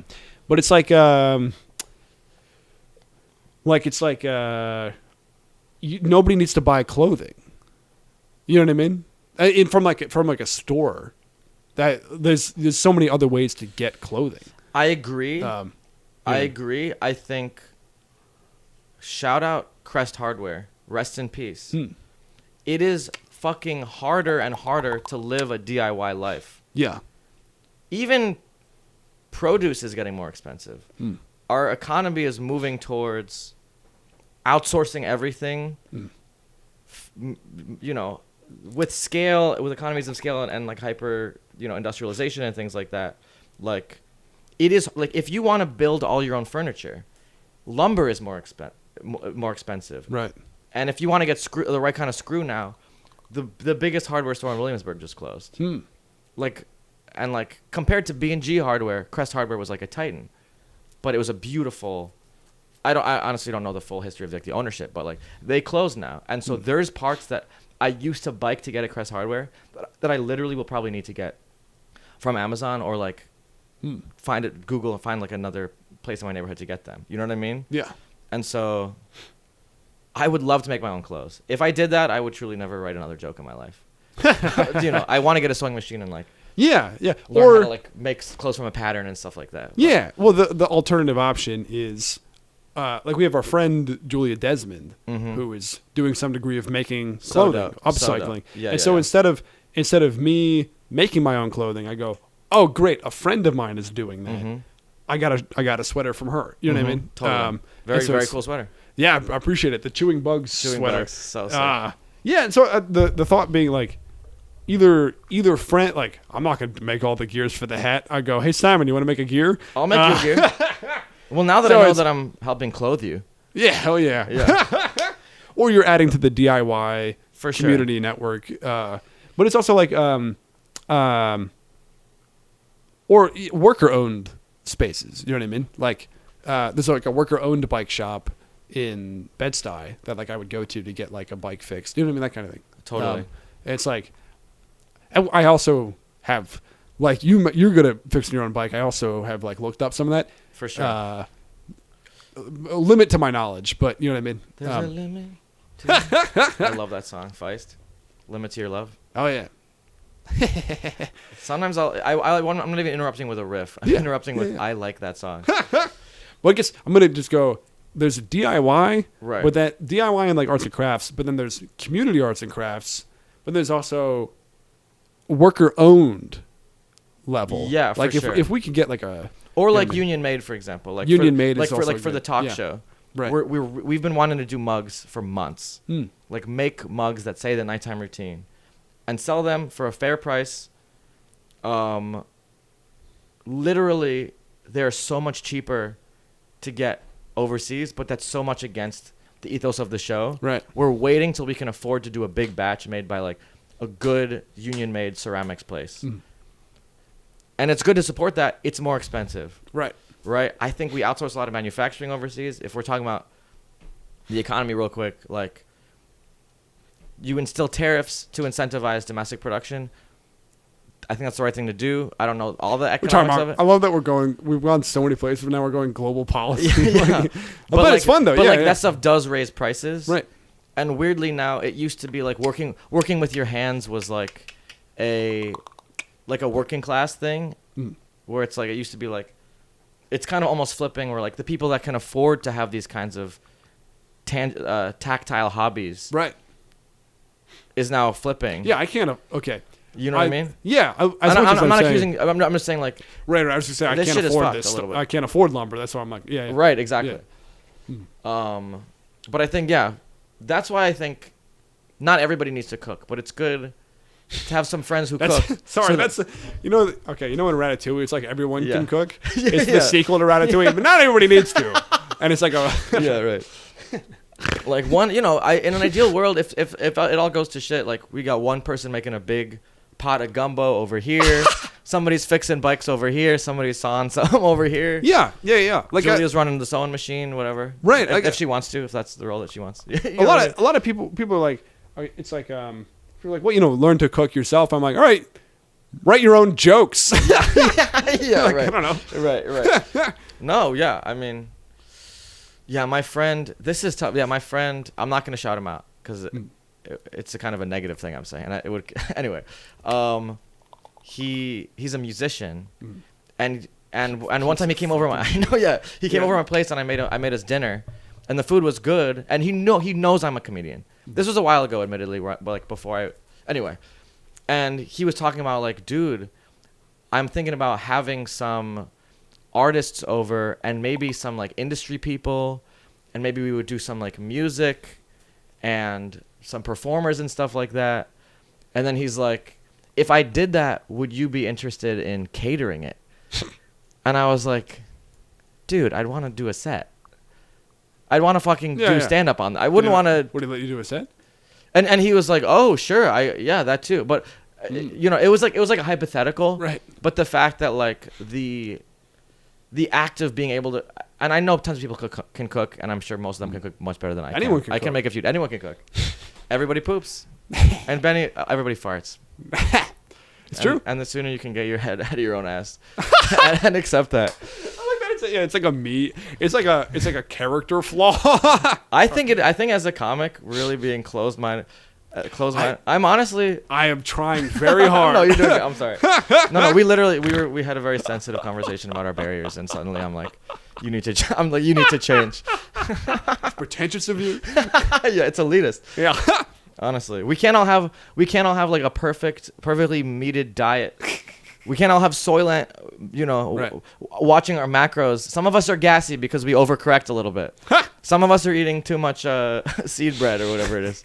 But it's like nobody needs to buy clothing. You know what I mean? From a store. That there's so many other ways to get clothing. I agree. I agree. I think shout out Crest Hardware. Rest in peace. It is fucking harder and harder to live a DIY life. Yeah. Even produce is getting more expensive. Our economy is moving towards outsourcing everything. You know, with economies of scale and like hyper, industrialization and things like that. Like, it is like if you want to build all your own furniture, lumber is more expensive. Right. And if you want to get the right kind of screw now, the biggest hardware store in Williamsburg just closed. Like compared to B&G hardware, Crest Hardware was like a titan, but it was a beautiful. I honestly don't know the full history of like the ownership, but like they closed now, and so there's parts that I used to bike to get at Crest Hardware that I literally will probably need to get from Amazon or like Google and find like another place in my neighborhood to get them. You know what I mean? Yeah. And so I would love to make my own clothes. If I did that, I would truly never write another joke in my life. I want to get a sewing machine and like learn how to like make clothes from a pattern and stuff like that. Yeah. Well, the alternative option is like we have our friend Julia Desmond who is doing some degree of making clothing, upcycling. So instead of me making my own clothing, I go, oh great, a friend of mine is doing that. I got a sweater from her. You know what I mean? Totally. Very cool sweater. Yeah, I appreciate it. The Chewing Bugs sweater. Bugs, so sick. Yeah, and so the thought being like, either friend, like I'm not gonna make all the gears for the hat. I go, hey Simon, you want to make a gear? I'll make you a gear. Well, now that I know that I'm helping clothe you. Yeah, hell yeah. Or you're adding to the DIY community network. But it's also like or worker-owned spaces. You know what I mean? Like there's like a worker-owned bike shop in Bed-Stuy that like I would go to get like a bike fixed. You know what I mean? That kind of thing. Totally. It's like I also have like you're good at fixing your own bike. I also have like looked up some of that. For sure. a limit to my knowledge, but you know what I mean. There's a limit. I love that song, Feist. Limit to your love. Oh yeah. Sometimes I'm not even interrupting with a riff. I'm interrupting with I like that song. Well, I guess I'm gonna just go. There's DIY, right? But that DIY and like arts and crafts, but then there's community arts and crafts, but there's also worker owned level. Yeah, for like sure. if we could get like a like Union Made, for example, like Union Made, like is for also like for the talk show. Right. We've been wanting to do mugs for months. Like make mugs that say the nighttime routine, and sell them for a fair price. Literally, they're so much cheaper to get overseas, but that's so much against the ethos of the show. Right. We're waiting till we can afford to do a big batch made by like a good union-made ceramics place. And it's good to support that. It's more expensive. Right. Right. I think we outsource a lot of manufacturing overseas. If we're talking about the economy real quick, like you instill tariffs to incentivize domestic production. I think that's the right thing to do. I don't know all the economics of it. I love that we've gone so many places, but now we're going global policy. Yeah. But it's fun though. But yeah, that stuff does raise prices. Right. And weirdly now, it used to be like working with your hands was like a working class thing, where it's like it used to be like, it's kind of almost flipping where like the people that can afford to have these kinds of tactile hobbies, right, is now flipping. Yeah, I can't. Okay. You know what I mean? Yeah. I'm not accusing. I'm just saying like. Right. I was just saying I can't afford this. I can't afford lumber. That's why I'm like, yeah. Right. Exactly. Yeah. But I think that's why I think not everybody needs to cook, but it's good to have some friends who cook. Sorry, that's you know in Ratatouille it's like everyone can cook. Yeah, it's the sequel to Ratatouille, but not everybody needs to. And it's like a yeah, right. Like one, in an ideal world, if it all goes to shit, like we got one person making a big pot of gumbo over here, somebody's fixing bikes over here, somebody's sawing some over here. Yeah. Like Julia's running the sewing machine, whatever. Right. If she wants to, if that's the role that she wants. A lot of people are like, it's like if you're like, well, learn to cook yourself. I'm like, all right, write your own jokes. Yeah, like, right. I don't know. Right. No, yeah, I mean, yeah, my friend, this is tough. Yeah, my friend, I'm not gonna shout him out because it's a kind of a negative thing I'm saying. It would anyway. He's a musician, and one time he came over he came over my place and I made us dinner, and the food was good, and he knows I'm a comedian. This was a while ago, admittedly, but like anyway, and he was talking about like, dude, I'm thinking about having some artists over and maybe some like industry people, and maybe we would do some like music and some performers and stuff like that. And then he's like, if I did that, would you be interested in catering it? And I was like, dude, I'd want to do a set. I'd want to fucking do stand up on that. I wouldn't want to. Would he let you do a set? And he was like, oh, sure. that too. But it was like a hypothetical. Right. But the fact that like the act of being able to, and I know tons of people can cook, and I'm sure most of them can cook much better than I can. Anyone can cook. I can make a few. Anyone can cook. Everybody poops. And everybody farts. It's true. And the sooner you can get your head out of your own ass and accept that. I like that. It's like a me. It's like a character flaw. I think as a comic, really being closed-minded. I'm honestly. I am trying very hard. No, you're doing it. I'm sorry. No. We had a very sensitive conversation about our barriers, and suddenly I'm like, you need to. I'm like, you need to change. It's pretentious of you. Yeah, it's elitist. Yeah. Honestly, we can't all have like a perfectly meated diet. We can't all have Soylent, right. Watching our macros. Some of us are gassy because we overcorrect a little bit. Some of us are eating too much seed bread or whatever it is.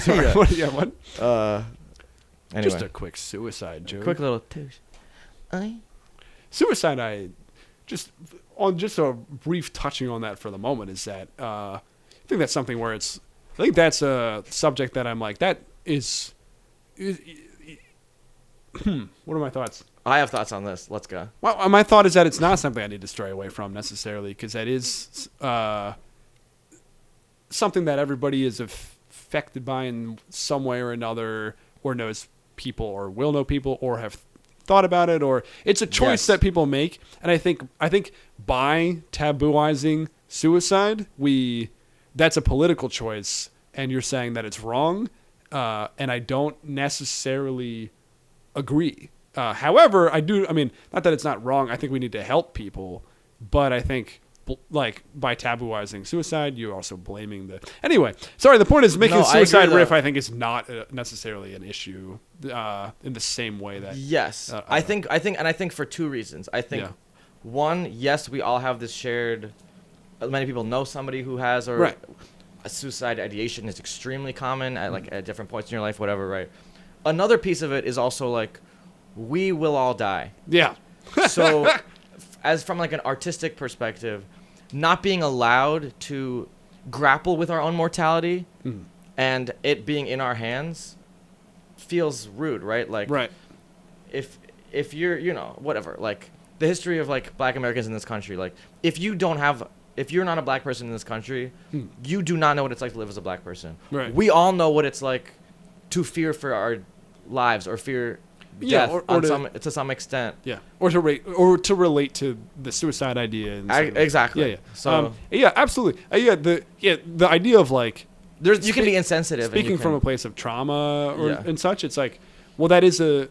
Sorry, yeah. What? Anyway. Just a quick suicide joke. Quick little touche. Suicide. Just a brief touching on that for the moment is that I think that's something where I think that's a subject that I'm like, that is what are my thoughts? I have thoughts on this. Let's go. Well, my thought is that it's not something I need to stray away from necessarily, because that is something that everybody is affected by in some way or another, or knows people or will know people or have thought about it, or it's a choice that people make. And I think by tabooizing suicide, that's a political choice, and you're saying that it's wrong. And I don't necessarily agree. However, not that it's not wrong. I think we need to help people, but I think like by tabooizing suicide, you're also blaming anyway. Sorry, the point is making suicide riff. I think is not necessarily an issue in the same way that. Yes, I think for two reasons. I think one, yes, we all have this shared. Many people know somebody who has or. Right. A suicide ideation is extremely common at different points in your life, whatever, right? Another piece of it is also like, we will all die. Yeah. So as from like an artistic perspective, not being allowed to grapple with our own mortality and it being in our hands feels rude, right? Like, right. If you're, whatever, like the history of like Black Americans in this country, like if you're not a Black person in this country, you do not know what it's like to live as a Black person. Right. We all know what it's like to fear for our lives or fear death to some extent. Yeah. Or to relate to the suicide idea. Exactly. Yeah. So absolutely. The idea of like you can be insensitive. Speaking from a place of trauma and such, it's like, well, that is I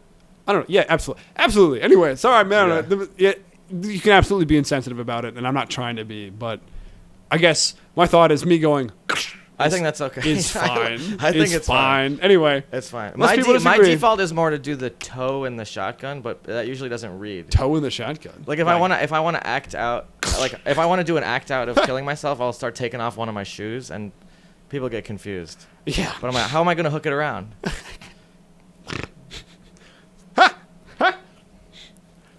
don't know. Yeah, absolutely. Anyway, sorry, man. You can absolutely be insensitive about it, and I'm not trying to be, but I guess my thought is me going. I think that's okay. It's fine. I think it's fine. Anyway, it's fine. My default is more to do the toe in the shotgun, but that usually doesn't read. Toe in the shotgun. Like if I want to act out, like if I want to do an act out of killing myself, I'll start taking off one of my shoes, and people get confused. Yeah. But I'm like, how am I going to hook it around?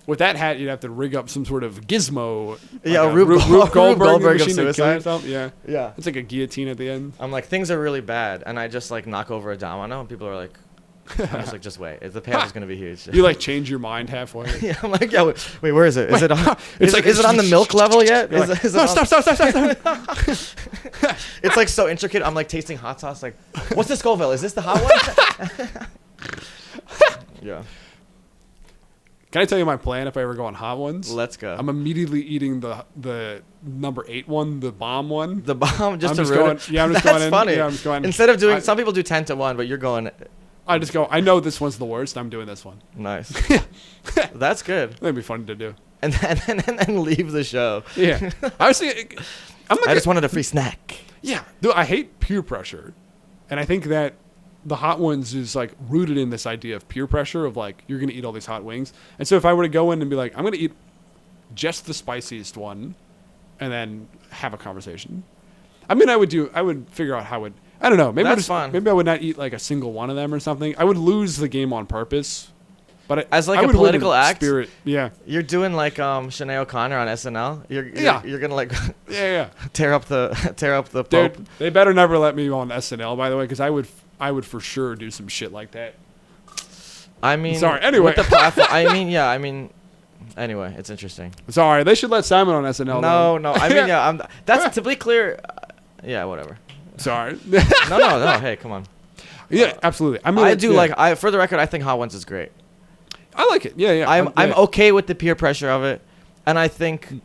With that hat, you'd have to rig up some sort of gizmo. Yeah, Rube Goldberg of suicide. Yeah. Yeah. It's like a guillotine at the end. I'm like, things are really bad, and I just like knock over a domino, and people are like, I'm just like, just wait. The payoff is going to be huge. You like change your mind halfway. Yeah, I'm like, wait, where is it? Is it on, is it on the milk level yet? Stop. It's like so intricate. I'm like tasting hot sauce. Like, what's the Scoville? Is this the hot one? Yeah. Can I tell you my plan if I ever go on Hot Ones? Let's go. I'm immediately eating the number 8 one, the bomb one. The bomb, just I'm to going. Yeah, I'm just going in. That's funny. Yeah, I'm just going. Instead of doing, some people do 10 to 1, but you're going. I just go. I know this one's the worst. I'm doing this one. Nice. That's good. That'd be fun to do. And then leave the show. Yeah. I just wanted a free snack. Yeah, dude. I hate peer pressure, and I think that the Hot Ones is like rooted in this idea of peer pressure of like, you're going to eat all these hot wings. And so if I were to go in and be like, I'm going to eat just the spiciest one and then have a conversation. I mean, I would figure out how I don't know. Maybe maybe I would not eat like a single one of them or something. I would lose the game on purpose. But as like a political act, spirit, yeah. You're doing like Sinead O'Connor on SNL. You're gonna like tear up the Pope. Dude, they better never let me on SNL, by the way, because I would for sure do some shit like that. I mean, sorry. Anyway, with the platform, I mean, anyway, it's interesting. Sorry, they should let Simon on SNL. No. I mean, that's to be clear. Yeah, whatever. Sorry. No. Hey, come on. Yeah, absolutely. I mean, for the record, I think Hot Ones is great. I like it. Yeah. I'm okay with the peer pressure of it, and I think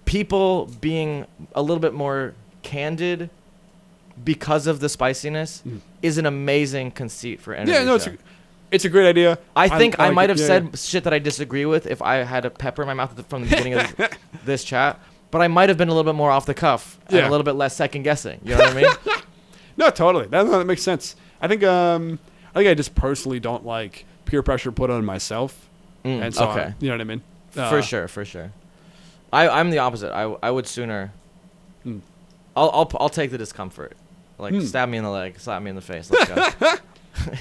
people being a little bit more candid because of the spiciness is an amazing conceit for energy. Yeah, no, it's a great idea. I think I might have said shit that I disagree with if I had a pepper in my mouth from the beginning of this chat, but I might have been a little bit more off the cuff and a little bit less second guessing. You know what I mean? No, totally. That makes sense. I think I just personally don't like peer pressure put on myself, and so okay. You know what I mean? For sure. I'm the opposite. I would sooner. I'll take the discomfort. Like stab me in the leg, slap me in the face. Let's go.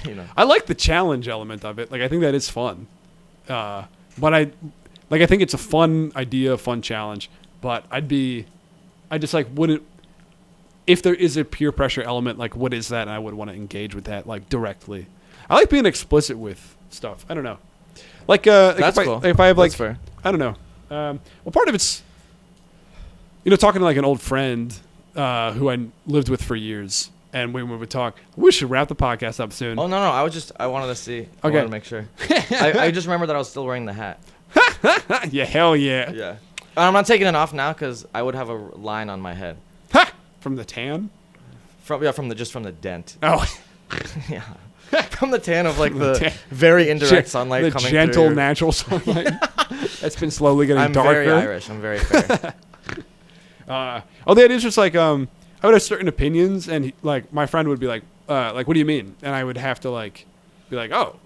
You know. I like the challenge element of it. Like I think that is fun. But I think it's a fun idea, fun challenge. But I just like wouldn't. If there is a peer pressure element, like what is that? And I would want to engage with that like directly. I like being explicit with stuff. I don't know. Like that's cool. If I have like, that's fair. I don't know. Well, part of it's, talking to like an old friend who I lived with for years. and we would talk. We should wrap the podcast up soon. Oh no, I wanted to see. Okay. I wanted to make sure. I just remembered that I was still wearing the hat. Yeah, hell yeah. Yeah. I'm not taking it off now because I would have a line on my head. Ha! From the tan? From the dent. Oh. Yeah. From the tan of like the very indirect sunlight the coming gentle, through. natural sunlight. That's been slowly getting I'm darker. very Irish. I'm very fair. Although it is just like I would have certain opinions, and like my friend would be like, what do you mean? And I would have to like be like, oh,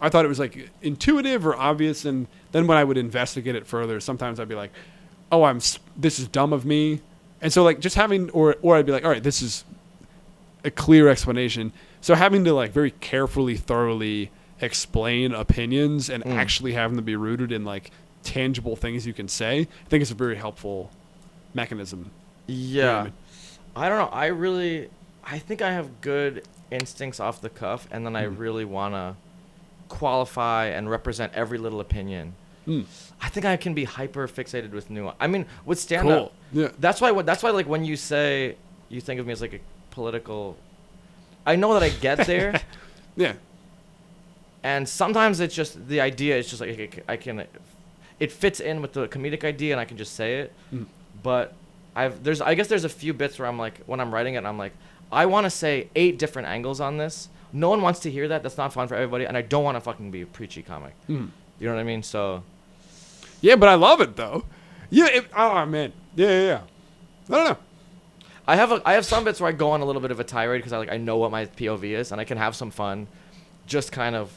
I thought it was like intuitive or obvious, and then when I would investigate it further, sometimes I'd be like, oh, this is dumb of me, and so like just having or I'd be like, all right, this is a clear explanation. So having to like very carefully, thoroughly explain opinions and actually have them to be rooted in like tangible things you can say, I think it's a very helpful mechanism. Yeah. I don't know. I think I have good instincts off the cuff, and then I really want to qualify and represent every little opinion. I think I can be hyper fixated with nuance. I mean, with stand up, yeah. That's why like when you say you think of me as like a political, I know that I get there. Yeah. And sometimes it's just the idea is just like it fits in with the comedic idea and I can just say it. But I guess there's a few bits where I'm like, when I'm writing it, I'm like, I want to say 8 different angles on this. No one wants to hear that. That's not fun for everybody. And I don't want to fucking be a preachy comic. You know what I mean? So. Yeah, but I love it though. Yeah. Oh man. Yeah. I don't know. I have some bits where I go on a little bit of a tirade because I know what my POV is and I can have some fun, just kind of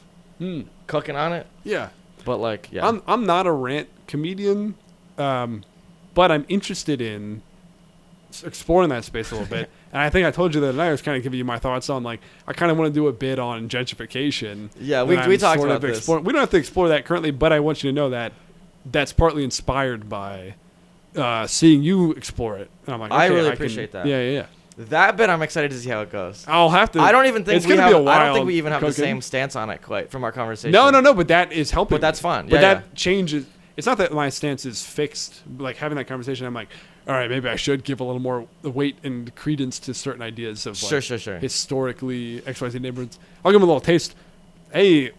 cooking on it. Yeah. But like, yeah. I'm not a rant comedian, but I'm interested in exploring that space a little bit. And I think I told you that I was kind of giving you my thoughts on like I kind of want to do a bit on gentrification. Yeah, we talked about this. We don't have to explore that currently, but I want you to know that that's partly inspired by seeing you explore it. And I'm like, okay, I really appreciate that. Yeah. That bit I'm excited to see how it goes. I'll have to. I don't even think it's gonna be a while. I don't think we even have the same stance on it quite from our conversation. No, but that is helping. But that's fun. But that changes. It's not that my stance is fixed. Like having that conversation, I'm like, all right, maybe I should give a little more weight and credence to certain ideas of like sure. historically XYZ neighborhoods. I'll give them a little taste. Hey,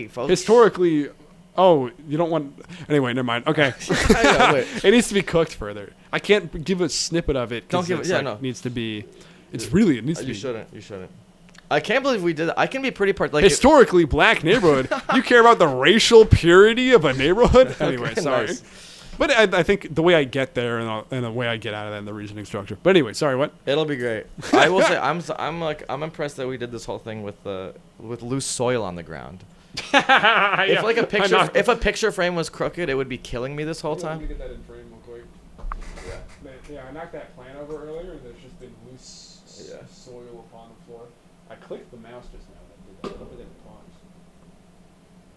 folks. Historically, oh, you don't want. Anyway, never mind. Okay, it needs to be cooked further. I can't give a snippet of it. Don't give it. Yeah, no. It needs to be. It's really. It needs to be. You shouldn't. I can't believe we did that. I can be pretty like historically black neighborhood. You care about the racial purity of a neighborhood? Anyway, okay, sorry. Nice. But I think the way I get there and the way I get out of that and the reasoning structure. But anyway, sorry, what? It'll be great. I will say I'm impressed that we did this whole thing with loose soil on the ground. If a picture frame was crooked, it would be killing me this whole time. Let me get that in frame real quick. Yeah, I knocked that plant over earlier, and there's just been loose soil upon the floor. I clicked the mouse just now. And I did that. Hopefully it paused.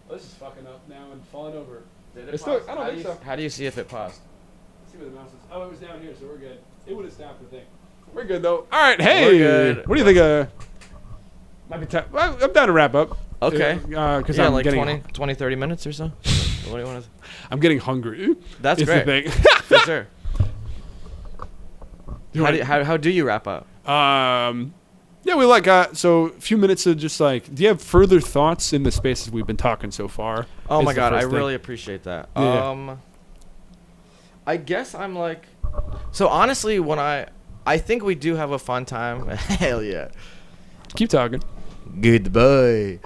Oh, this is fucking up now and falling over. Did it pause? I don't think so. How do you see if it paused? Let's see where the mouse is. Oh, it was down here, so we're good. It would have stopped the thing. We're good though. All right, hey, what do you think? Might be time. I'm down to wrap up. Okay. Because I'm like getting 20, 30 minutes or so. What do you want to? I'm getting hungry. That's great. The thing. For sure. How do you wrap up? Yeah, we like so a few minutes of just like. Do you have further thoughts in the spaces we've been talking so far? Oh my god, I really appreciate that. Yeah. I guess I'm like, so honestly, when I think we do have a fun time. Hell yeah. Keep talking. Goodbye.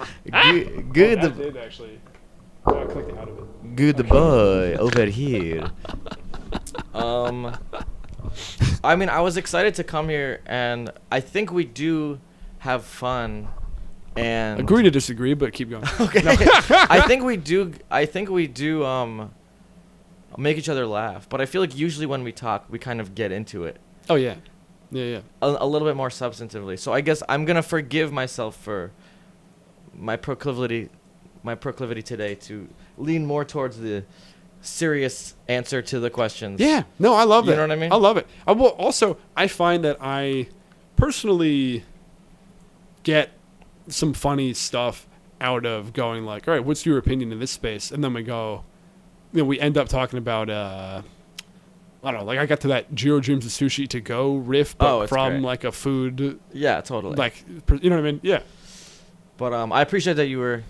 Good. I did actually. I clicked out of it. Goodbye over here. I mean, I was excited to come here, and I think we do have fun. And agree to disagree, but keep going. Okay. No. I think we do. Make each other laugh, but I feel like usually when we talk, we kind of get into it. Oh yeah. Yeah. A little bit more substantively. So I guess I'm gonna forgive myself for my proclivity today to lean more towards the serious answer to the questions. Yeah. No, I love it. You know what I mean? I love it. I find that I personally get some funny stuff out of going like, all right, what's your opinion in this space? And then we go, we end up talking about I don't know, like I got to that Jiro Dreams of Sushi to go riff, but from great. like a food. Yeah, totally. Like, you know what I mean? Yeah. But I appreciate that you were,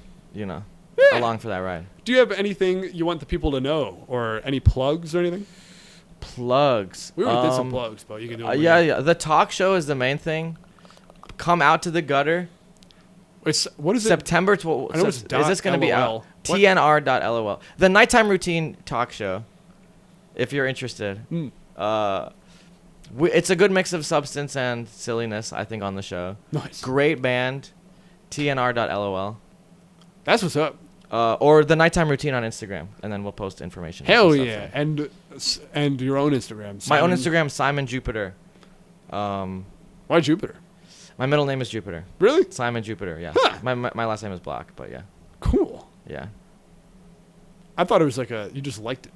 along for that ride. Do you have anything you want the people to know, or any plugs or anything? Plugs. We already did some plugs, but you can do it. Yeah. The talk show is the main thing. Come out to the gutter. What is it? September 12th. I know it's Is this going to be out? What? TNR.lol. The Nighttime Routine talk show. If you're interested. It's a good mix of substance and silliness, I think, on the show. Nice. Great band. TNR.lol. That's what's up. Or the Nighttime Routine on Instagram, and then we'll post information. Hell yeah. And your own Instagram. My own Instagram, Simon Jupiter. Why Jupiter? My middle name is Jupiter. Really? Simon Jupiter, yeah. Huh. My last name is Bloch, but yeah. Cool. Yeah. I thought it was like you just liked it.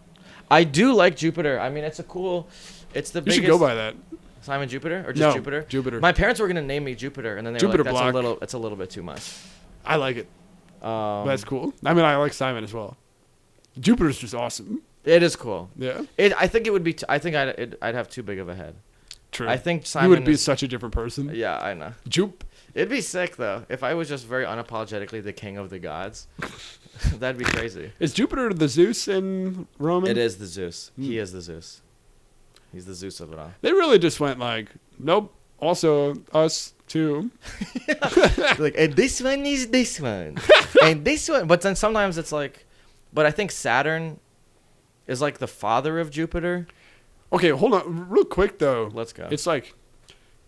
I do like Jupiter. I mean, it's the biggest. You should go by that. Simon Jupiter or just Jupiter? Jupiter. My parents were going to name me Jupiter, and then they Jupiter were like, it's a little bit too much. I like it. That's cool. I mean, I like Simon as well. Jupiter's just awesome. It is cool. Yeah. I think it would be. I think I'd have too big of a head. True. I think Simon. You would be such a different person. Yeah, I know. It'd be sick though if I was just very unapologetically the king of the gods. That'd be crazy. Is Jupiter the Zeus in Roman? It is the Zeus. He is the Zeus. He's the Zeus of it all. They really just went like, nope. Also, us too. Like, and this one is this one, and this one. But then sometimes it's like, but I think Saturn is like the father of Jupiter. Okay, hold on, real quick though. Let's go. It's like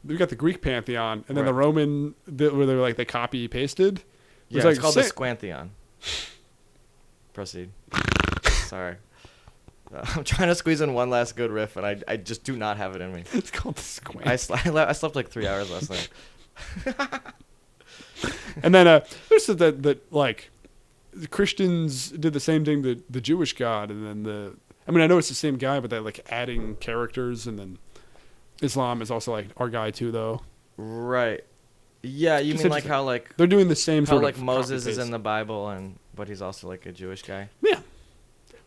we got the Greek pantheon, and then the Roman, where they're like they copy pasted. Yeah, it's called the Squantheon. Proceed. Sorry. I'm trying to squeeze in one last good riff, and I just do not have it in me. It's called the Squantheon. I slept like 3 hours last night. And then there's that like the Christians did the same thing to the Jewish God, and then I mean, I know it's the same guy, but they're like adding characters, and then Islam is also like our guy too, though. Right. Yeah, you mean like how like they're doing the same how sort like of Moses is in the Bible, but he's also like a Jewish guy. Yeah.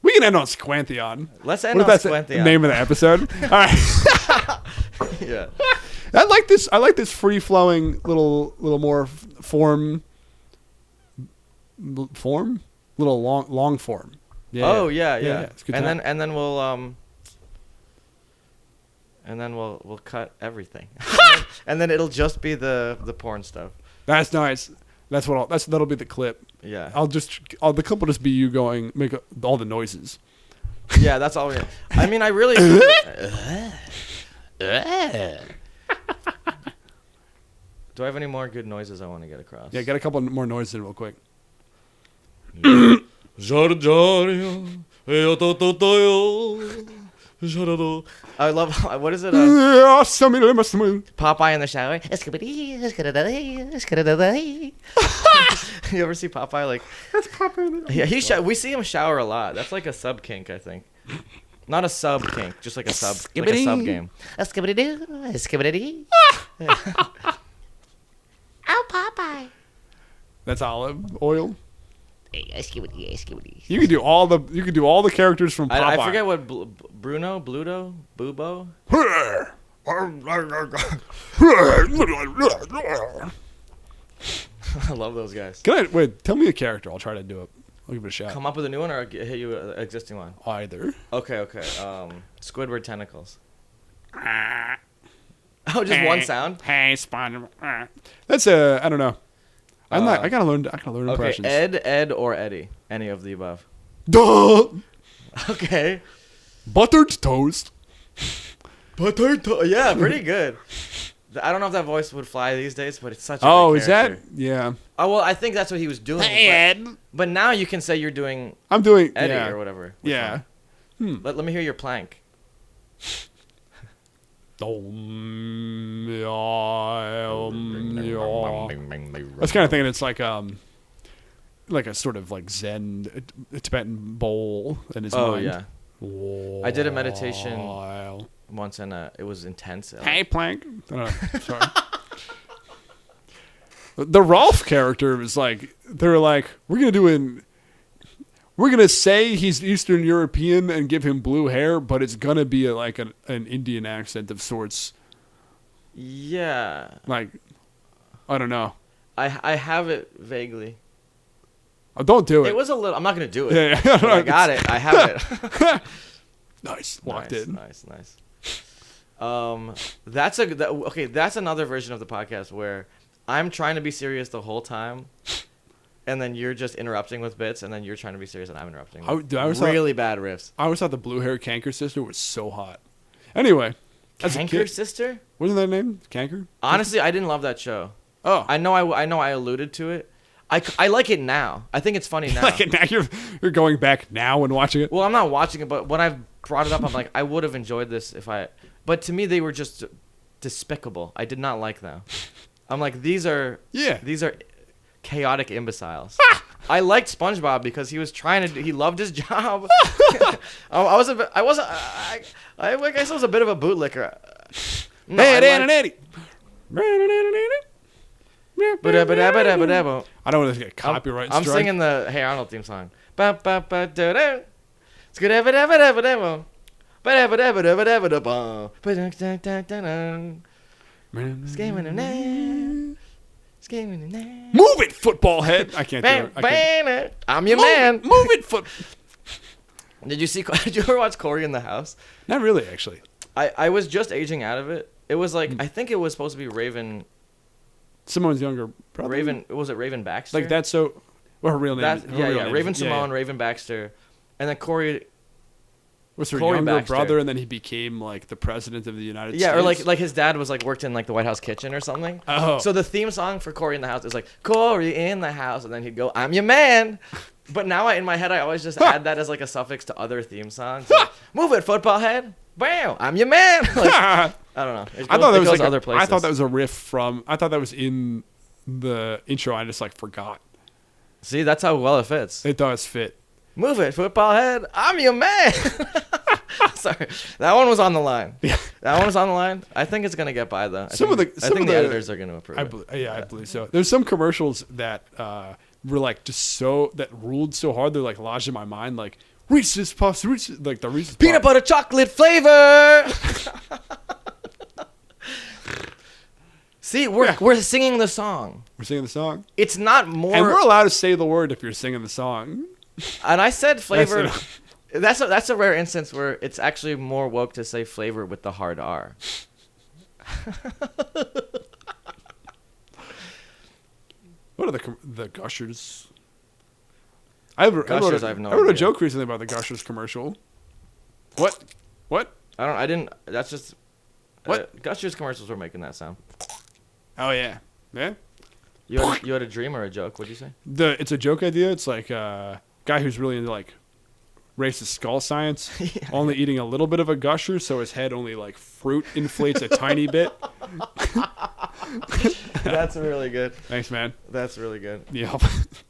We can end on Squantheon. Let's end on Squantheon. The name of the episode. All right. Yeah. I like this free flowing little more form. Little long form. Yeah. Oh yeah. It's good and then we'll cut everything, and then it'll just be the porn stuff. That's nice. That'll be the clip. Yeah. The clip will just be you make all the noises. Yeah, that's all. I mean, I really. Do I have any more good noises I want to get across? Yeah, get a couple more noises in real quick. I love. What is it? Popeye in the shower. You ever see Popeye? Like, that's Popeye. Yeah, we see him shower a lot. That's like a sub kink, I think. Not a sub kink, just like a sub game. Oh, Popeye. That's olive oil. You can do all the characters from Popeye. I forget what Bruno, Bluto, Bubo. I love those guys. Tell me a character. I'll try to do it. I'll give it a shot. Come up with a new one or hit you with an existing one? Either. Okay. Squidward tentacles. Oh, just one sound? Hey, Spawn. That's I don't know. I gotta learn impressions. Okay, Ed, or Eddie. Any of the above. Duh. Okay. Buttered toast. Yeah, pretty good. I don't know if that voice would fly these days, but it's such a good is character. That? Yeah. Oh, well, I think that's what he was doing. Hey, Ed. But now you can say you're doing... I'm doing... Eddie yeah. or whatever. Yeah. Let me hear your plank. That's kind of thinking it's like a sort of like Zen Tibetan bowl in his mind. Oh, yeah. I did a meditation once, and it was intense. Hey, plank. Sorry. The Rolf character was like, they were like, we're we're gonna say he's Eastern European and give him blue hair, but it's gonna be like an Indian accent of sorts. Yeah. Like, I don't know. I have it vaguely. Oh, don't do it. It was a little. I'm not gonna do it. Yeah. But I got it. I have it. Nice. Locked in. Nice. That's another version of the podcast where I'm trying to be serious the whole time, and then you're just interrupting with bits, and then you're trying to be serious, and I'm interrupting. Really bad riffs. I always thought the blue hair Canker sister was so hot. Anyway, Canker sister? Wasn't that name Canker? Honestly, I didn't love that show. Oh, I know I alluded to it. I like it now. I think it's funny now. Like it now. You're going back now and watching it. Well, I'm not watching it, but when I've brought it up, I'm like, I would have enjoyed this if I. But to me, they were just despicable. I did not like them. I'm like, these are chaotic imbeciles. I liked SpongeBob because he was he loved his job. I guess I was a bit of a bootlicker. No, Eddie. I don't want to get copyright strike. I'm singing the Hey Arnold theme song. Move it, football head. I can't do it. I'm your man. Move it, foot. Did you ever watch Corey in the House? Not really, actually. I was just aging out of it. It was like, I think it was supposed to be Raven. Someone's younger brother. Was it Raven Baxter? Like that's so. What her real name? Raven Simone, Raven Baxter, and then Corey. Was her younger brother, and then he became like the president of the United States. Yeah, or like his dad was like worked in like the White House kitchen or something. Oh. So the theme song for Corey in the House is like Corey in the House, and then he'd go, "I'm your man." But now in my head, I always just add that as like a suffix to other theme songs. Like, move it, football head. Bam! I'm your man. Like, I don't know. I thought that was like other places. I thought that was a riff from. I thought that was in the intro. I just like forgot. See, that's how well it fits. It does fit. Move it, football head. I'm your man. Sorry, that one was on the line. Yeah. That one was on the line. I think it's gonna get by though. I think the editors are gonna approve it. I believe so. There's some commercials that were like just that ruled so hard. They're like lodged in my mind. Like Reese's Puffs, like the Reese's peanut butter chocolate flavor. See, we're singing the song. We're singing the song. It's not more. And we're allowed to say the word if you're singing the song. And I said flavor. That's a rare instance where it's actually more woke to say flavor with the hard R. What are the Gushers? I wrote a joke recently about the Gushers commercial. What? I didn't. That's just. What? Gushers commercials were making that sound. Oh yeah. Yeah. You had a dream or a joke? What'd you say? It's a joke idea. It's like a guy who's really into like racist skull science, only eating a little bit of a Gusher, so his head only like fruit inflates a tiny bit. That's really good. Thanks, man. That's really good. Yeah.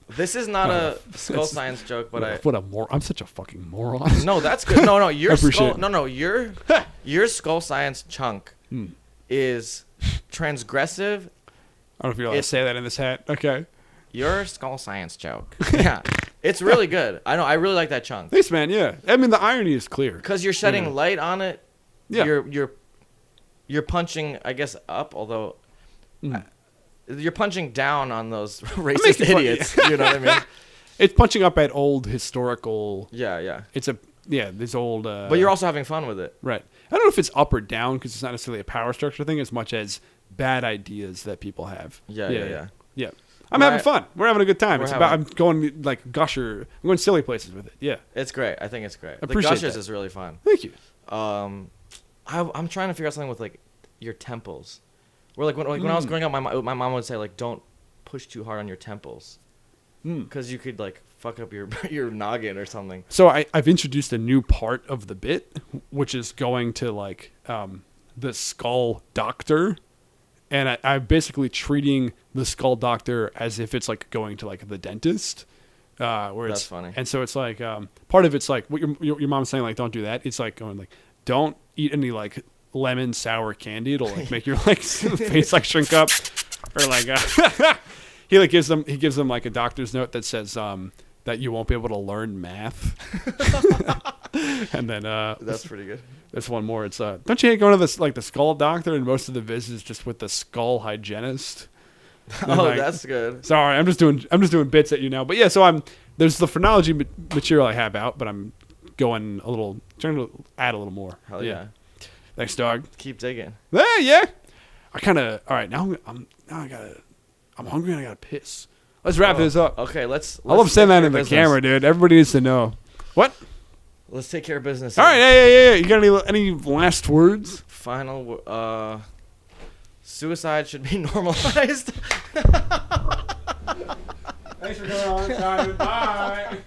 This is not a skull science joke, but I'm such a fucking moron. No, that's good. No, your skull science chunk is transgressive. I don't know if you're allowed to say that in this hat. Okay. Your skull science joke. Yeah. It's really good. I know. I really like that chunk. Thanks, man. Yeah. I mean, the irony is clear. Because you're shedding light on it. Yeah. You're punching, I guess, up, although you're punching down on those racist idiots. You know what I mean? It's punching up at old historical. Yeah. This old. But you're also having fun with it. Right. I don't know if it's up or down because it's not necessarily a power structure thing as much as bad ideas that people have. Yeah. I'm having fun. We're having a good time. I'm going like Gusher. I'm going silly places with it. Yeah. It's great. I think it's great. The Appreciate Gushers that. is really fun. Thank you. I'm trying to figure out something with like your temples. Where like when I was growing up, my mom would say like don't push too hard on your temples, because you could like fuck up your noggin or something. So I've introduced a new part of the bit, which is going to like the skull doctor. And I'm basically treating the skull doctor as if it's like going to like the dentist. That's funny. And so it's like part of it's like what your mom's saying, like don't do that. It's like going like don't eat any like lemon sour candy. It'll like make your like face like shrink up. Or like he gives them like a doctor's note that says that you won't be able to learn math. And then that's pretty good. There's one more. It's don't you hate going to this like the skull doctor and most of the visits just with the skull hygienist? Oh, like, that's good. Sorry, I'm just doing bits at you now. But yeah, so there's the phrenology material I have out, but I'm trying to add a little more. Hell yeah. Thanks, dog. Keep digging. Yeah. All right, now I'm hungry and I gotta piss. Let's wrap this up. Okay, let's I love saying that in the camera, dude. Everybody needs to know. What? Let's take care of business. All right, yeah. You got any last words? Final. Suicide should be normalized. Thanks for coming on, Simon. Bye.